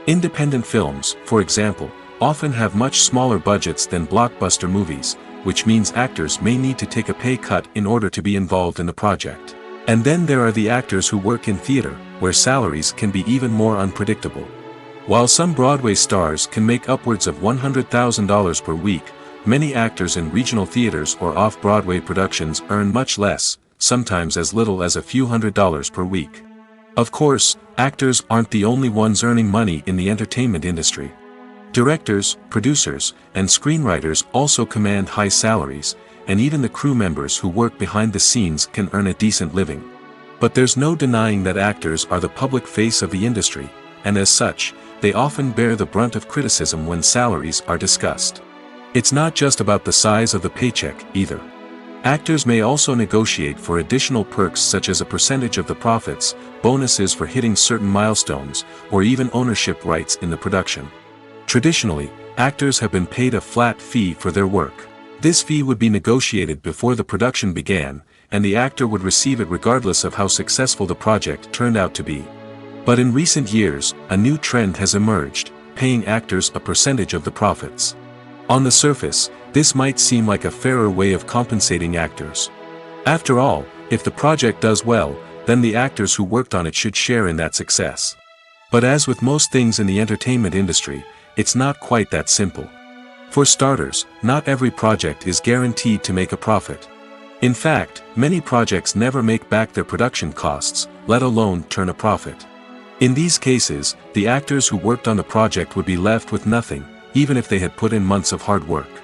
Independent films, for example, often have much smaller budgets than blockbuster movies, which means actors may need to take a pay cut in order to be involved in the project. And then there are the actors who work in theater, where salaries can be even more unpredictable. While some Broadway stars can make upwards of $100,000 per week, many actors in regional theaters or off-Broadway productions earn much less, sometimes as little as a few $100s per week. Of course, actors aren't the only ones earning money in the entertainment industry. Directors, producers, and screenwriters also command high salaries, and even the crew members who work behind the scenes can earn a decent living. But there's no denying that actors are the public face of the industry, and as such, they often bear the brunt of criticism when salaries are discussed. It's not just about the size of the paycheck, either. Actors may also negotiate for additional perks such as a percentage of the profits, bonuses for hitting certain milestones, or even ownership rights in the production. Traditionally, actors have been paid a flat fee for their work. This fee would be negotiated before the production began, and the actor would receive it regardless of how successful the project turned out to be. But in recent years, a new trend has emerged, paying actors a percentage of the profits. On the surface, this might seem like a fairer way of compensating actors. After all, if the project does well, then the actors who worked on it should share in that success. But as with most things in the entertainment industry, it's not quite that simple. For starters, not every project is guaranteed to make a profit. In fact, many projects never make back their production costs, let alone turn a profit. In these cases, the actors who worked on the project would be left with nothing, even if they had put in months of hard work.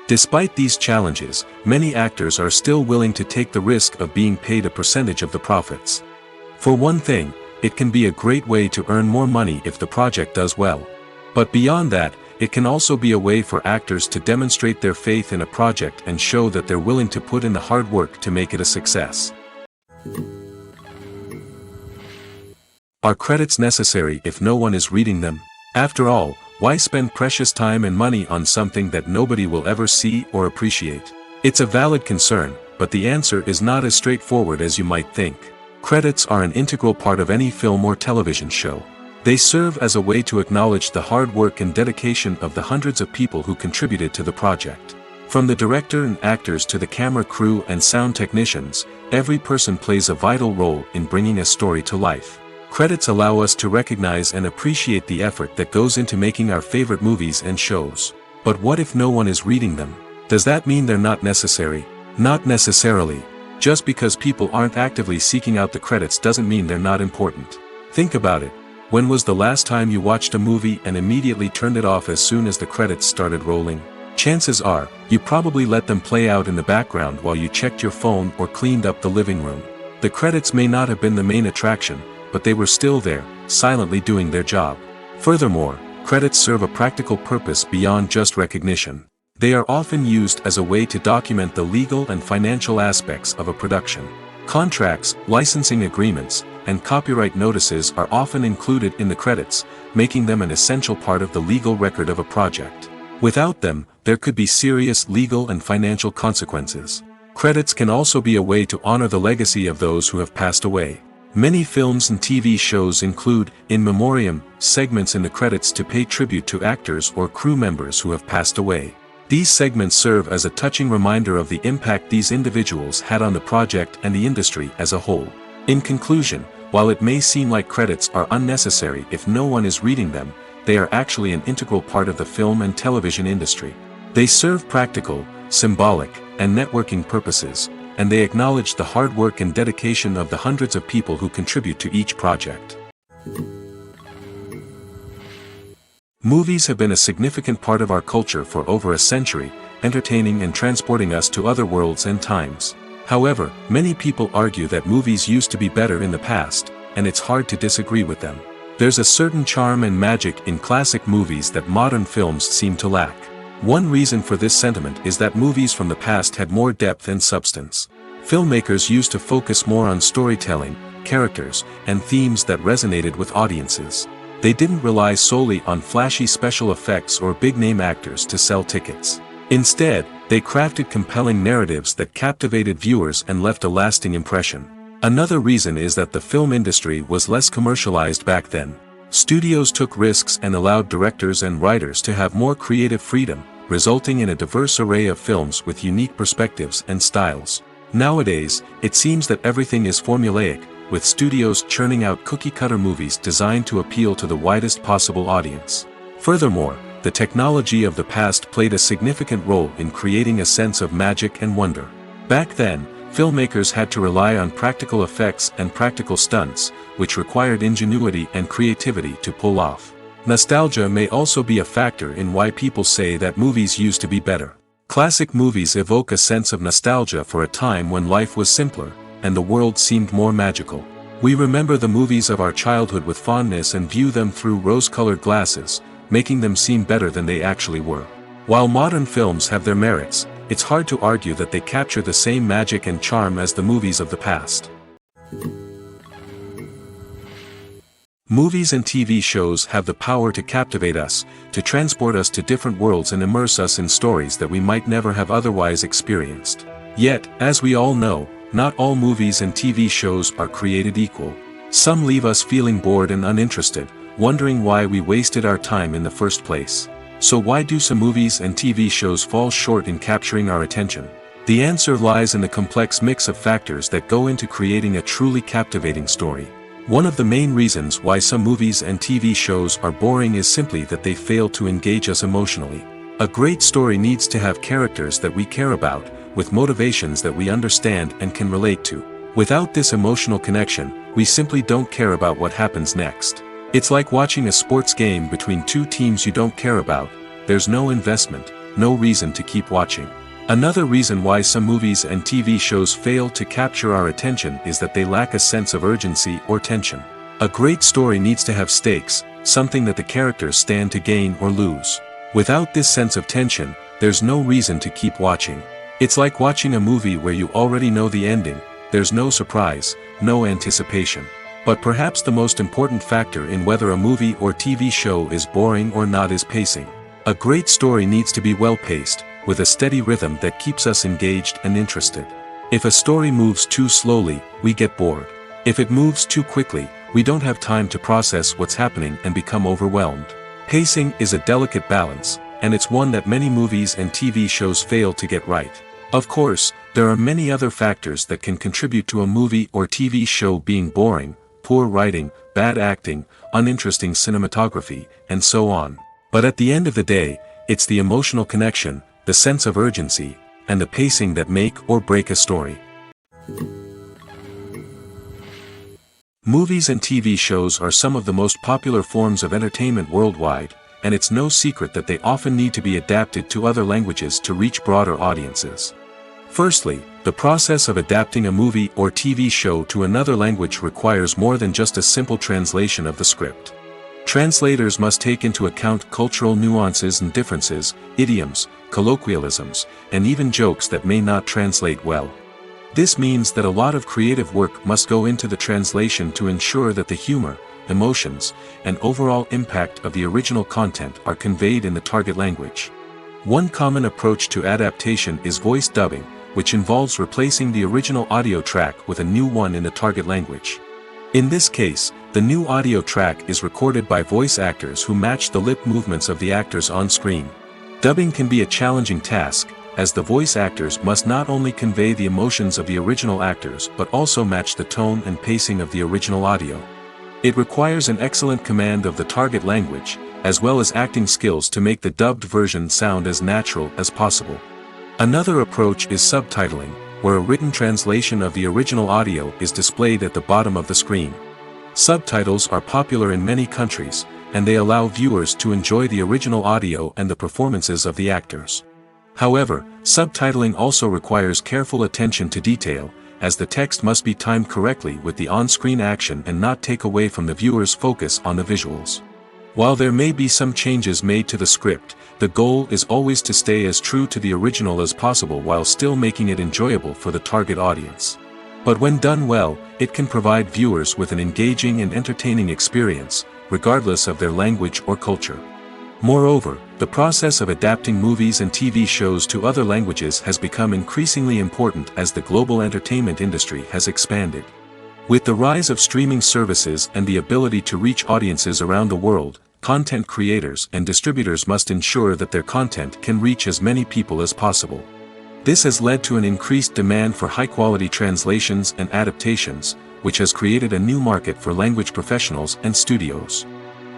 Despite these challenges, many actors are still willing to take the risk of being paid a percentage of the profits. For one thing, it can be a great way to earn more money if the project does well. But beyond that, it can also be a way for actors to demonstrate their faith in a project and show that they're willing to put in the hard work to make it a success. Are credits necessary if no one is reading them? After all, why spend precious time and money on something that nobody will ever see or appreciate? It's a valid concern, but the answer is not as straightforward as you might think. Credits are an integral part of any film or television show. They serve as a way to acknowledge the hard work and dedication of the hundreds of people who contributed to the project. From the director and actors to the camera crew and sound technicians, every person plays a vital role in bringing a story to life. Credits allow us to recognize and appreciate the effort that goes into making our favorite movies and shows. But what if no one is reading them? Does that mean they're not necessary? Not necessarily. Just because people aren't actively seeking out the credits doesn't mean they're not important. Think about it. When was the last time you watched a movie and immediately turned it off as soon as the credits started rolling? Chances are, you probably let them play out in the background while you checked your phone or cleaned up the living room. The credits may not have been the main attraction, but they were still there, silently doing their job. Furthermore, credits serve a practical purpose beyond just recognition. They are often used as a way to document the legal and financial aspects of a production. Contracts, licensing agreements, and copyright notices are often included in the credits, making them an essential part of the legal record of a project. Without them, there could be serious legal and financial consequences. Credits can also be a way to honor the legacy of those who have passed away. Many films and TV shows include, in memoriam, segments in the credits to pay tribute to actors or crew members who have passed away. These segments serve as a touching reminder of the impact these individuals had on the project and the industry as a whole. In conclusion, while it may seem like credits are unnecessary if no one is reading them, they are actually an integral part of the film and television industry. They serve practical, symbolic, and networking purposes, and they acknowledge the hard work and dedication of the hundreds of people who contribute to each project. Movies have been a significant part of our culture for over a century, entertaining and transporting us to other worlds and times. However, many people argue that movies used to be better in the past, and it's hard to disagree with them. There's a certain charm and magic in classic movies that modern films seem to lack. One reason for this sentiment is that movies from the past had more depth and substance. Filmmakers used to focus more on storytelling, characters, and themes that resonated with audiences. They didn't rely solely on flashy special effects or big-name actors to sell tickets. Instead, they crafted compelling narratives that captivated viewers and left a lasting impression. Another reason is that the film industry was less commercialized back then. Studios took risks and allowed directors and writers to have more creative freedom, resulting in a diverse array of films with unique perspectives and styles. Nowadays, it seems that everything is formulaic, with studios churning out cookie-cutter movies designed to appeal to the widest possible audience. Furthermore, the technology of the past played a significant role in creating a sense of magic and wonder. Back then, filmmakers had to rely on practical effects and practical stunts, which required ingenuity and creativity to pull off. Nostalgia may also be a factor in why people say that movies used to be better. Classic movies evoke a sense of nostalgia for a time when life was simpler, and the world seemed more magical. We remember the movies of our childhood with fondness and view them through rose-colored glasses, making them seem better than they actually were. While modern films have their merits, it's hard to argue that they capture the same magic and charm as the movies of the past. Movies and TV shows have the power to captivate us, to transport us to different worlds and immerse us in stories that we might never have otherwise experienced. Yet, as we all know, not all movies and TV shows are created equal. Some leave us feeling bored and uninterested, wondering why we wasted our time in the first place. So why do some movies and TV shows fall short in capturing our attention? The answer lies in the complex mix of factors that go into creating a truly captivating story. One of the main reasons why some movies and TV shows are boring is simply that they fail to engage us emotionally. A great story needs to have characters that we care about, with motivations that we understand and can relate to. Without this emotional connection, we simply don't care about what happens next. It's like watching a sports game between two teams you don't care about. There's no investment, no reason to keep watching. Another reason why some movies and TV shows fail to capture our attention is that they lack a sense of urgency or tension. A great story needs to have stakes, something that the characters stand to gain or lose. Without this sense of tension, there's no reason to keep watching. It's like watching a movie where you already know the ending. There's no surprise, no anticipation. But perhaps the most important factor in whether a movie or TV show is boring or not is pacing. A great story needs to be well-paced, with a steady rhythm that keeps us engaged and interested. If a story moves too slowly, we get bored. If it moves too quickly, we don't have time to process what's happening and become overwhelmed. Pacing is a delicate balance, and it's one that many movies and TV shows fail to get right. Of course, there are many other factors that can contribute to a movie or TV show being boring: poor writing, bad acting, uninteresting cinematography, and so on. But at the end of the day, it's the emotional connection, the sense of urgency, and the pacing that make or break a story. Movies and TV shows are some of the most popular forms of entertainment worldwide, and it's no secret that they often need to be adapted to other languages to reach broader audiences. Firstly, the process of adapting a movie or TV show to another language requires more than just a simple translation of the script. Translators must take into account cultural nuances and differences, idioms, colloquialisms, and even jokes that may not translate well. This means that a lot of creative work must go into the translation to ensure that the humor, emotions, and overall impact of the original content are conveyed in the target language. One common approach to adaptation is voice dubbing, which involves replacing the original audio track with a new one in the target language. In this case, the new audio track is recorded by voice actors who match the lip movements of the actors on screen. Dubbing can be a challenging task, as the voice actors must not only convey the emotions of the original actors but also match the tone and pacing of the original audio. It requires an excellent command of the target language, as well as acting skills to make the dubbed version sound as natural as possible. Another approach is subtitling, where a written translation of the original audio is displayed at the bottom of the screen. Subtitles are popular in many countries, and they allow viewers to enjoy the original audio and the performances of the actors. However, subtitling also requires careful attention to detail, as the text must be timed correctly with the on-screen action and not take away from the viewer's focus on the visuals. While there may be some changes made to the script, the goal is always to stay as true to the original as possible while still making it enjoyable for the target audience. But when done well, it can provide viewers with an engaging and entertaining experience, regardless of their language or culture. Moreover, the process of adapting movies and TV shows to other languages has become increasingly important as the global entertainment industry has expanded. With the rise of streaming services and the ability to reach audiences around the world, content creators and distributors must ensure that their content can reach as many people as possible. This has led to an increased demand for high-quality translations and adaptations, which has created a new market for language professionals and studios.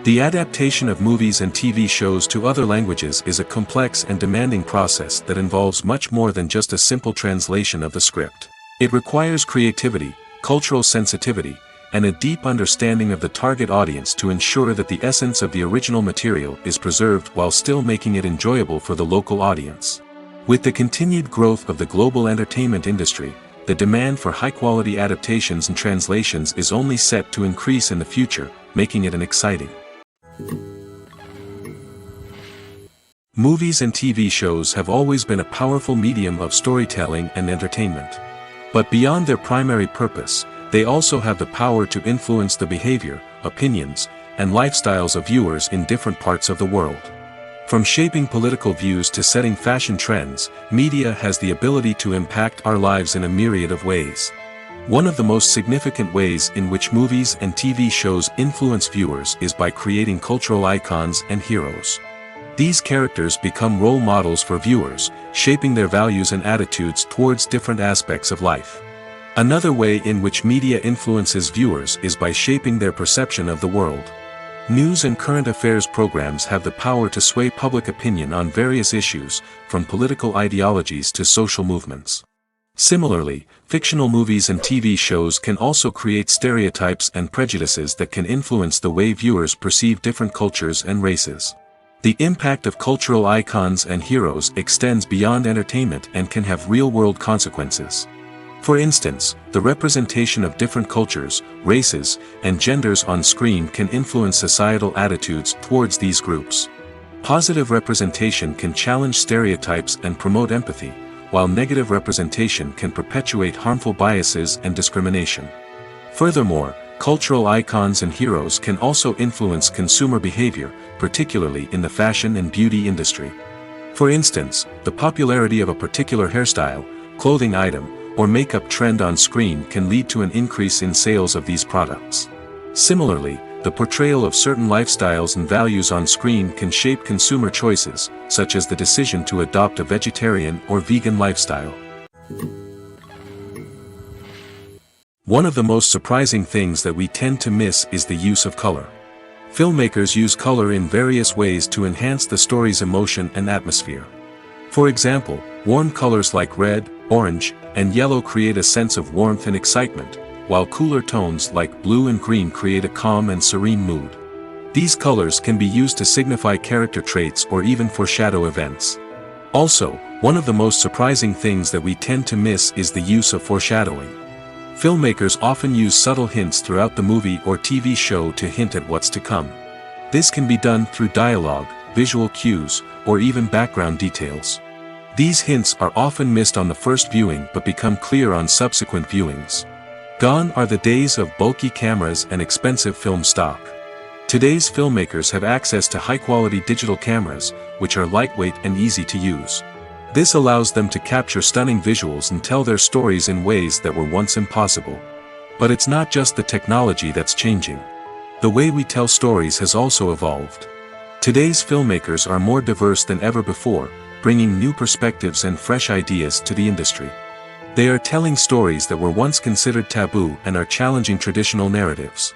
The adaptation of movies and TV shows to other languages is a complex and demanding process that involves much more than just a simple translation of the script. It requires creativity, cultural sensitivity, and a deep understanding of the target audience to ensure that the essence of the original material is preserved while still making it enjoyable for the local audience. With the continued growth of the global entertainment industry, the demand for high-quality adaptations and translations is only set to increase in the future, making it an exciting. Movies and TV shows have always been a powerful medium of storytelling and entertainment. But beyond their primary purpose, they also have the power to influence the behavior, opinions, and lifestyles of viewers in different parts of the world. From shaping political views to setting fashion trends, media has the ability to impact our lives in a myriad of ways. One of the most significant ways in which movies and TV shows influence viewers is by creating cultural icons and heroes. These characters become role models for viewers, shaping their values and attitudes towards different aspects of life. Another way in which media influences viewers is by shaping their perception of the world. News and current affairs programs have the power to sway public opinion on various issues, from political ideologies to social movements. Similarly, fictional movies and TV shows can also create stereotypes and prejudices that can influence the way viewers perceive different cultures and races. The impact of cultural icons and heroes extends beyond entertainment and can have real-world consequences. For instance, the representation of different cultures, races, and genders on screen can influence societal attitudes towards these groups. Positive representation can challenge stereotypes and promote empathy, while negative representation can perpetuate harmful biases and discrimination. Furthermore, cultural icons and heroes can also influence consumer behavior, particularly in the fashion and beauty industry. For instance, the popularity of a particular hairstyle, clothing item, or makeup trend on screen can lead to an increase in sales of these products. Similarly, the portrayal of certain lifestyles and values on screen can shape consumer choices, such as the decision to adopt a vegetarian or vegan lifestyle. One of the most surprising things that we tend to miss is the use of color. Filmmakers use color in various ways to enhance the story's emotion and atmosphere. For example, warm colors like red, orange, and yellow create a sense of warmth and excitement, while cooler tones like blue and green create a calm and serene mood. These colors can be used to signify character traits or even foreshadow events. Also, one of the most surprising things that we tend to miss is the use of foreshadowing. Filmmakers often use subtle hints throughout the movie or TV show to hint at what's to come. This can be done through dialogue, visual cues, or even background details. These hints are often missed on the first viewing but become clear on subsequent viewings. Gone are the days of bulky cameras and expensive film stock. Today's filmmakers have access to high-quality digital cameras, which are lightweight and easy to use. This allows them to capture stunning visuals and tell their stories in ways that were once impossible. But it's not just the technology that's changing. The way we tell stories has also evolved. Today's filmmakers are more diverse than ever before, bringing new perspectives and fresh ideas to the industry. They are telling stories that were once considered taboo and are challenging traditional narratives.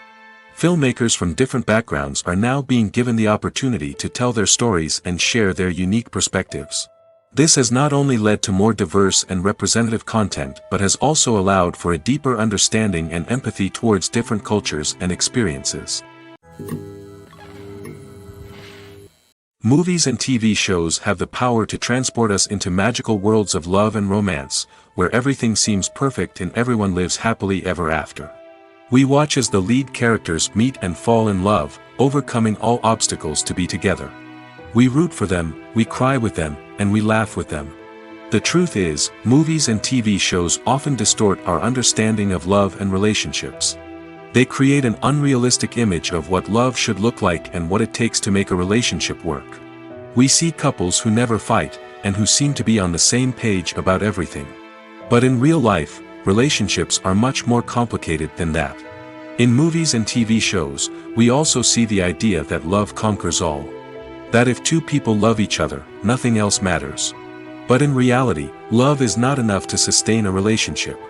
Filmmakers from different backgrounds are now being given the opportunity to tell their stories and share their unique perspectives. This has not only led to more diverse and representative content but has also allowed for a deeper understanding and empathy towards different cultures and experiences. Movies and TV shows have the power to transport us into magical worlds of love and romance, where everything seems perfect and everyone lives happily ever after. We watch as the lead characters meet and fall in love, overcoming all obstacles to be together. We root for them, we cry with them, and we laugh with them. The truth is, movies and TV shows often distort our understanding of love and relationships. They create an unrealistic image of what love should look like and what it takes to make a relationship work. We see couples who never fight, and who seem to be on the same page about everything. But in real life, relationships are much more complicated than that. In movies and TV shows, we also see the idea that love conquers all. That if two people love each other, nothing else matters. But in reality, love is not enough to sustain a relationship.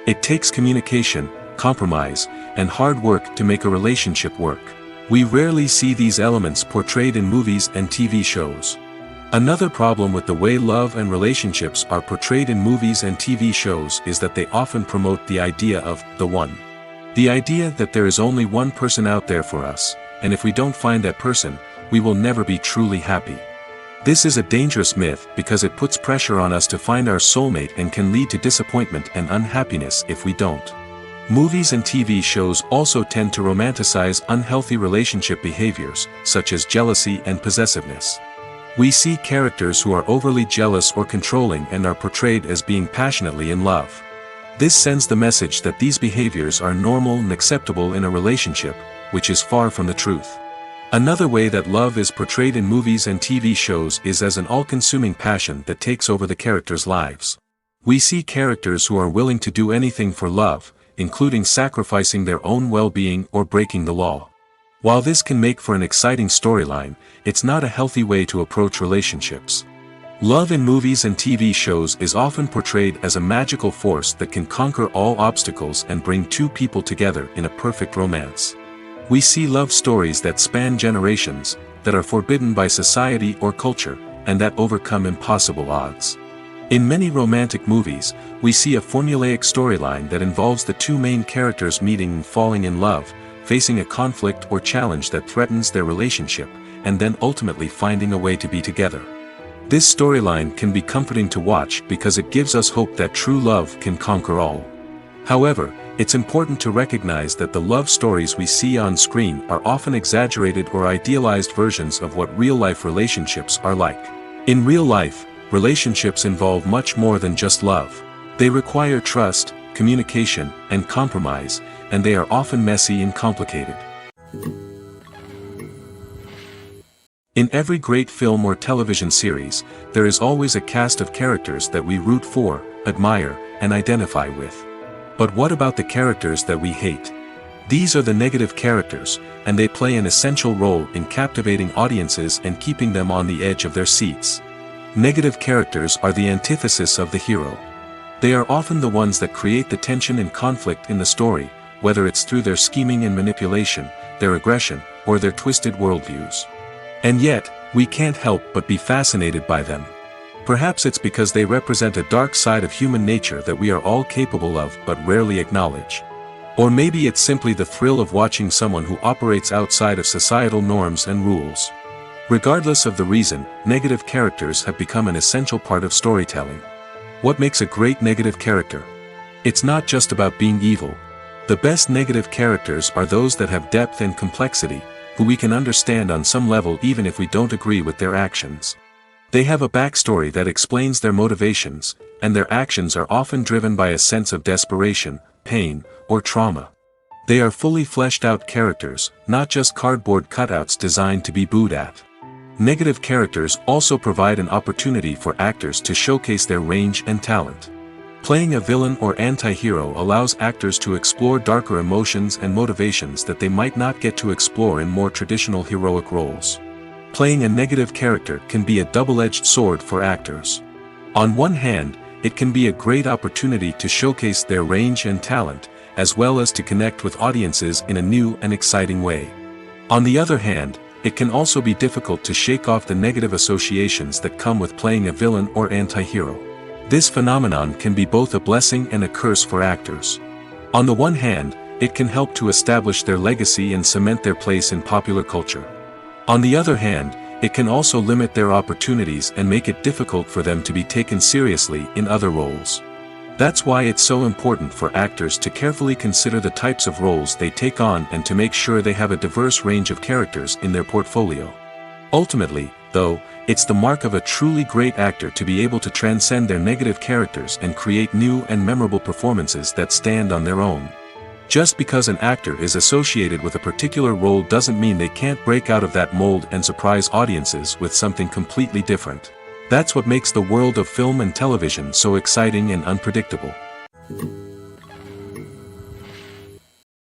It takes communication, compromise, and hard work to make a relationship work. We rarely see these elements portrayed in movies and TV shows. Another problem with the way love and relationships are portrayed in movies and TV shows is that they often promote the idea of the one. The idea that there is only one person out there for us, and if we don't find that person, we will never be truly happy. This is a dangerous myth because it puts pressure on us to find our soulmate and can lead to disappointment and unhappiness if we don't. Movies and TV shows also tend to romanticize unhealthy relationship behaviors, such as jealousy and possessiveness. We see characters who are overly jealous or controlling and are portrayed as being passionately in love. This sends the message that these behaviors are normal and acceptable in a relationship, which is far from the truth. Another way that love is portrayed in movies and TV shows is as an all-consuming passion that takes over the characters' lives. We see characters who are willing to do anything for love, including sacrificing their own well-being or breaking the law. While this can make for an exciting storyline, it's not a healthy way to approach relationships. Love in movies and TV shows is often portrayed as a magical force that can conquer all obstacles and bring two people together in a perfect romance. We see love stories that span generations, that are forbidden by society or culture, and that overcome impossible odds. In many romantic movies, we see a formulaic storyline that involves the two main characters meeting and falling in love, facing a conflict or challenge that threatens their relationship, and then ultimately finding a way to be together. This storyline can be comforting to watch because it gives us hope that true love can conquer all. However, it's important to recognize that the love stories we see on screen are often exaggerated or idealized versions of what real-life relationships are like. In real life, relationships involve much more than just love. They require trust, communication, and compromise, and they are often messy and complicated. In every great film or television series, there is always a cast of characters that we root for, admire, and identify with. But what about the characters that we hate? These are the negative characters, and they play an essential role in captivating audiences and keeping them on the edge of their seats. Negative characters are the antithesis of the hero. They are often the ones that create the tension and conflict in the story, whether it's through their scheming and manipulation, their aggression, or their twisted worldviews. And yet, we can't help but be fascinated by them. Perhaps it's because they represent a dark side of human nature that we are all capable of but rarely acknowledge. Or maybe it's simply the thrill of watching someone who operates outside of societal norms and rules. Regardless of the reason, negative characters have become an essential part of storytelling. What makes a great negative character? It's not just about being evil. The best negative characters are those that have depth and complexity, who we can understand on some level even if we don't agree with their actions. They have a backstory that explains their motivations, and their actions are often driven by a sense of desperation, pain, or trauma. They are fully fleshed out characters, not just cardboard cutouts designed to be booed at. Negative characters also provide an opportunity for actors to showcase their range and talent. Playing a villain or anti-hero allows actors to explore darker emotions and motivations that they might not get to explore in more traditional heroic roles. Playing a negative character can be a double-edged sword for actors. On one hand, it can be a great opportunity to showcase their range and talent, as well as to connect with audiences in a new and exciting way. On the other hand, it can also be difficult to shake off the negative associations that come with playing a villain or anti-hero. This phenomenon can be both a blessing and a curse for actors. On the one hand, it can help to establish their legacy and cement their place in popular culture. On the other hand, it can also limit their opportunities and make it difficult for them to be taken seriously in other roles. That's why it's so important for actors to carefully consider the types of roles they take on and to make sure they have a diverse range of characters in their portfolio. Ultimately, though, it's the mark of a truly great actor to be able to transcend their negative characters and create new and memorable performances that stand on their own. Just because an actor is associated with a particular role doesn't mean they can't break out of that mold and surprise audiences with something completely different. That's what makes the world of film and television so exciting and unpredictable.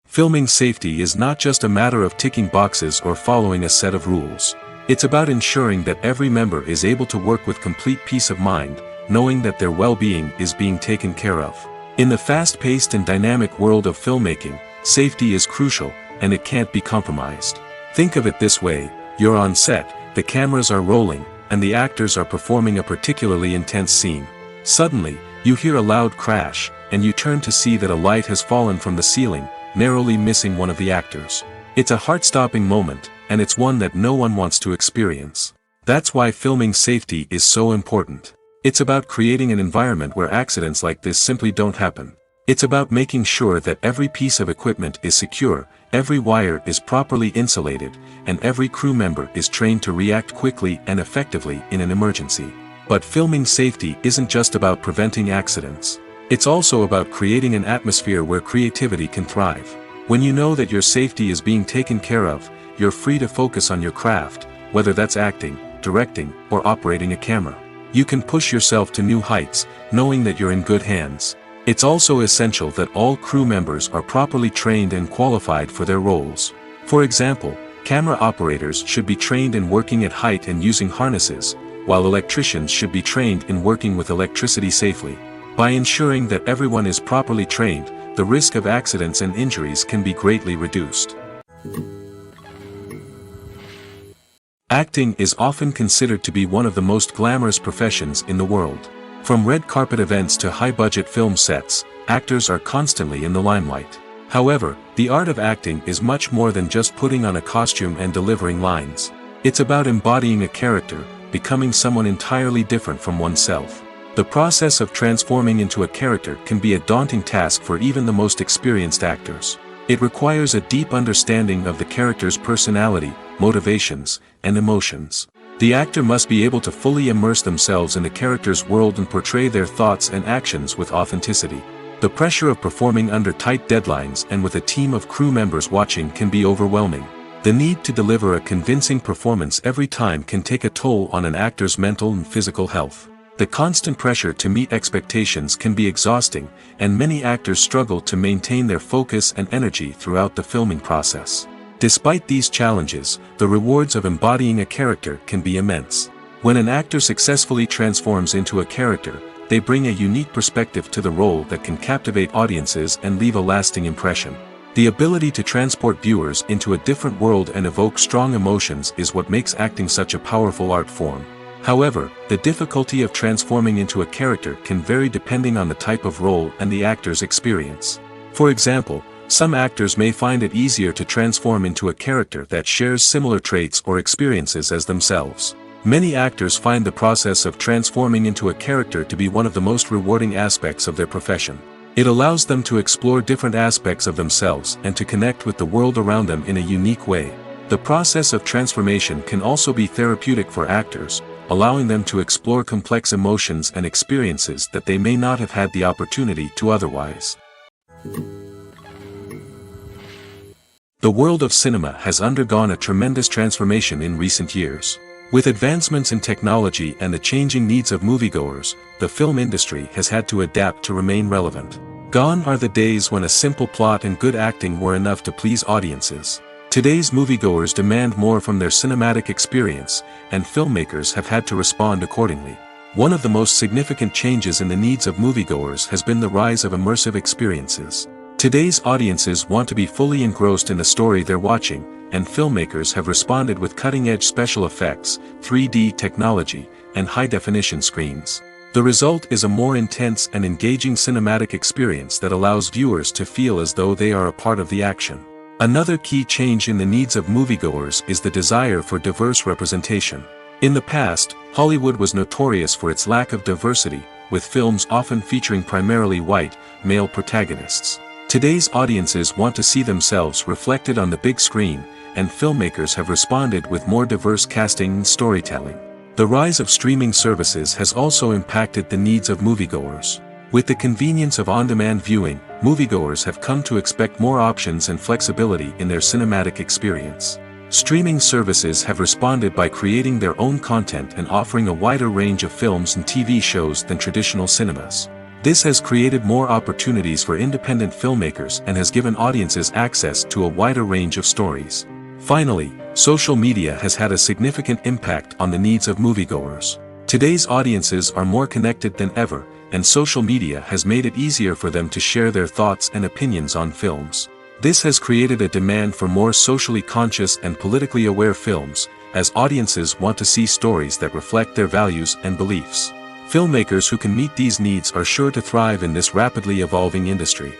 Filming safety is not just a matter of ticking boxes or following a set of rules. It's about ensuring that every member is able to work with complete peace of mind, knowing that their well-being is being taken care of. In the fast-paced and dynamic world of filmmaking, safety is crucial, and it can't be compromised. Think of it this way: you're on set, the cameras are rolling, and the actors are performing a particularly intense scene. Suddenly, you hear a loud crash, and you turn to see that a light has fallen from the ceiling, narrowly missing one of the actors. It's a heart-stopping moment, and it's one that no one wants to experience. That's why filming safety is so important. It's about creating an environment where accidents like this simply don't happen. It's about making sure that every piece of equipment is secure, every wire is properly insulated, and every crew member is trained to react quickly and effectively in an emergency. But filming safety isn't just about preventing accidents. It's also about creating an atmosphere where creativity can thrive. When you know that your safety is being taken care of, you're free to focus on your craft, whether that's acting, directing, or operating a camera. You can push yourself to new heights, knowing that you're in good hands. It's also essential that all crew members are properly trained and qualified for their roles. For example, camera operators should be trained in working at height and using harnesses, while electricians should be trained in working with electricity safely. By ensuring that everyone is properly trained, the risk of accidents and injuries can be greatly reduced. Acting is often considered to be one of the most glamorous professions in the world. From red carpet events to high-budget film sets, actors are constantly in the limelight. However, the art of acting is much more than just putting on a costume and delivering lines. It's about embodying a character, becoming someone entirely different from oneself. The process of transforming into a character can be a daunting task for even the most experienced actors. It requires a deep understanding of the character's personality, motivations, and emotions. The actor must be able to fully immerse themselves in the character's world and portray their thoughts and actions with authenticity. The pressure of performing under tight deadlines and with a team of crew members watching can be overwhelming. The need to deliver a convincing performance every time can take a toll on an actor's mental and physical health. The constant pressure to meet expectations can be exhausting, and many actors struggle to maintain their focus and energy throughout the filming process. Despite these challenges, the rewards of embodying a character can be immense. When an actor successfully transforms into a character, they bring a unique perspective to the role that can captivate audiences and leave a lasting impression. The ability to transport viewers into a different world and evoke strong emotions is what makes acting such a powerful art form. However, the difficulty of transforming into a character can vary depending on the type of role and the actor's experience. For example, some actors may find it easier to transform into a character that shares similar traits or experiences as themselves. Many actors find the process of transforming into a character to be one of the most rewarding aspects of their profession. It allows them to explore different aspects of themselves and to connect with the world around them in a unique way. The process of transformation can also be therapeutic for actors, allowing them to explore complex emotions and experiences that they may not have had the opportunity to otherwise. The world of cinema has undergone a tremendous transformation in recent years. With advancements in technology and the changing needs of moviegoers, the film industry has had to adapt to remain relevant. Gone are the days when a simple plot and good acting were enough to please audiences. Today's moviegoers demand more from their cinematic experience, and filmmakers have had to respond accordingly. One of the most significant changes in the needs of moviegoers has been the rise of immersive experiences. Today's audiences want to be fully engrossed in the story they're watching, and filmmakers have responded with cutting-edge special effects, 3D technology, and high-definition screens. The result is a more intense and engaging cinematic experience that allows viewers to feel as though they are a part of the action. Another key change in the needs of moviegoers is the desire for diverse representation. In the past, Hollywood was notorious for its lack of diversity, with films often featuring primarily white, male protagonists. Today's audiences want to see themselves reflected on the big screen, and filmmakers have responded with more diverse casting and storytelling. The rise of streaming services has also impacted the needs of moviegoers. With the convenience of on-demand viewing, moviegoers have come to expect more options and flexibility in their cinematic experience. Streaming services have responded by creating their own content and offering a wider range of films and TV shows than traditional cinemas. This has created more opportunities for independent filmmakers and has given audiences access to a wider range of stories. Finally, social media has had a significant impact on the needs of moviegoers. Today's audiences are more connected than ever, and social media has made it easier for them to share their thoughts and opinions on films. This has created a demand for more socially conscious and politically aware films, as audiences want to see stories that reflect their values and beliefs. Filmmakers who can meet these needs are sure to thrive in this rapidly evolving industry.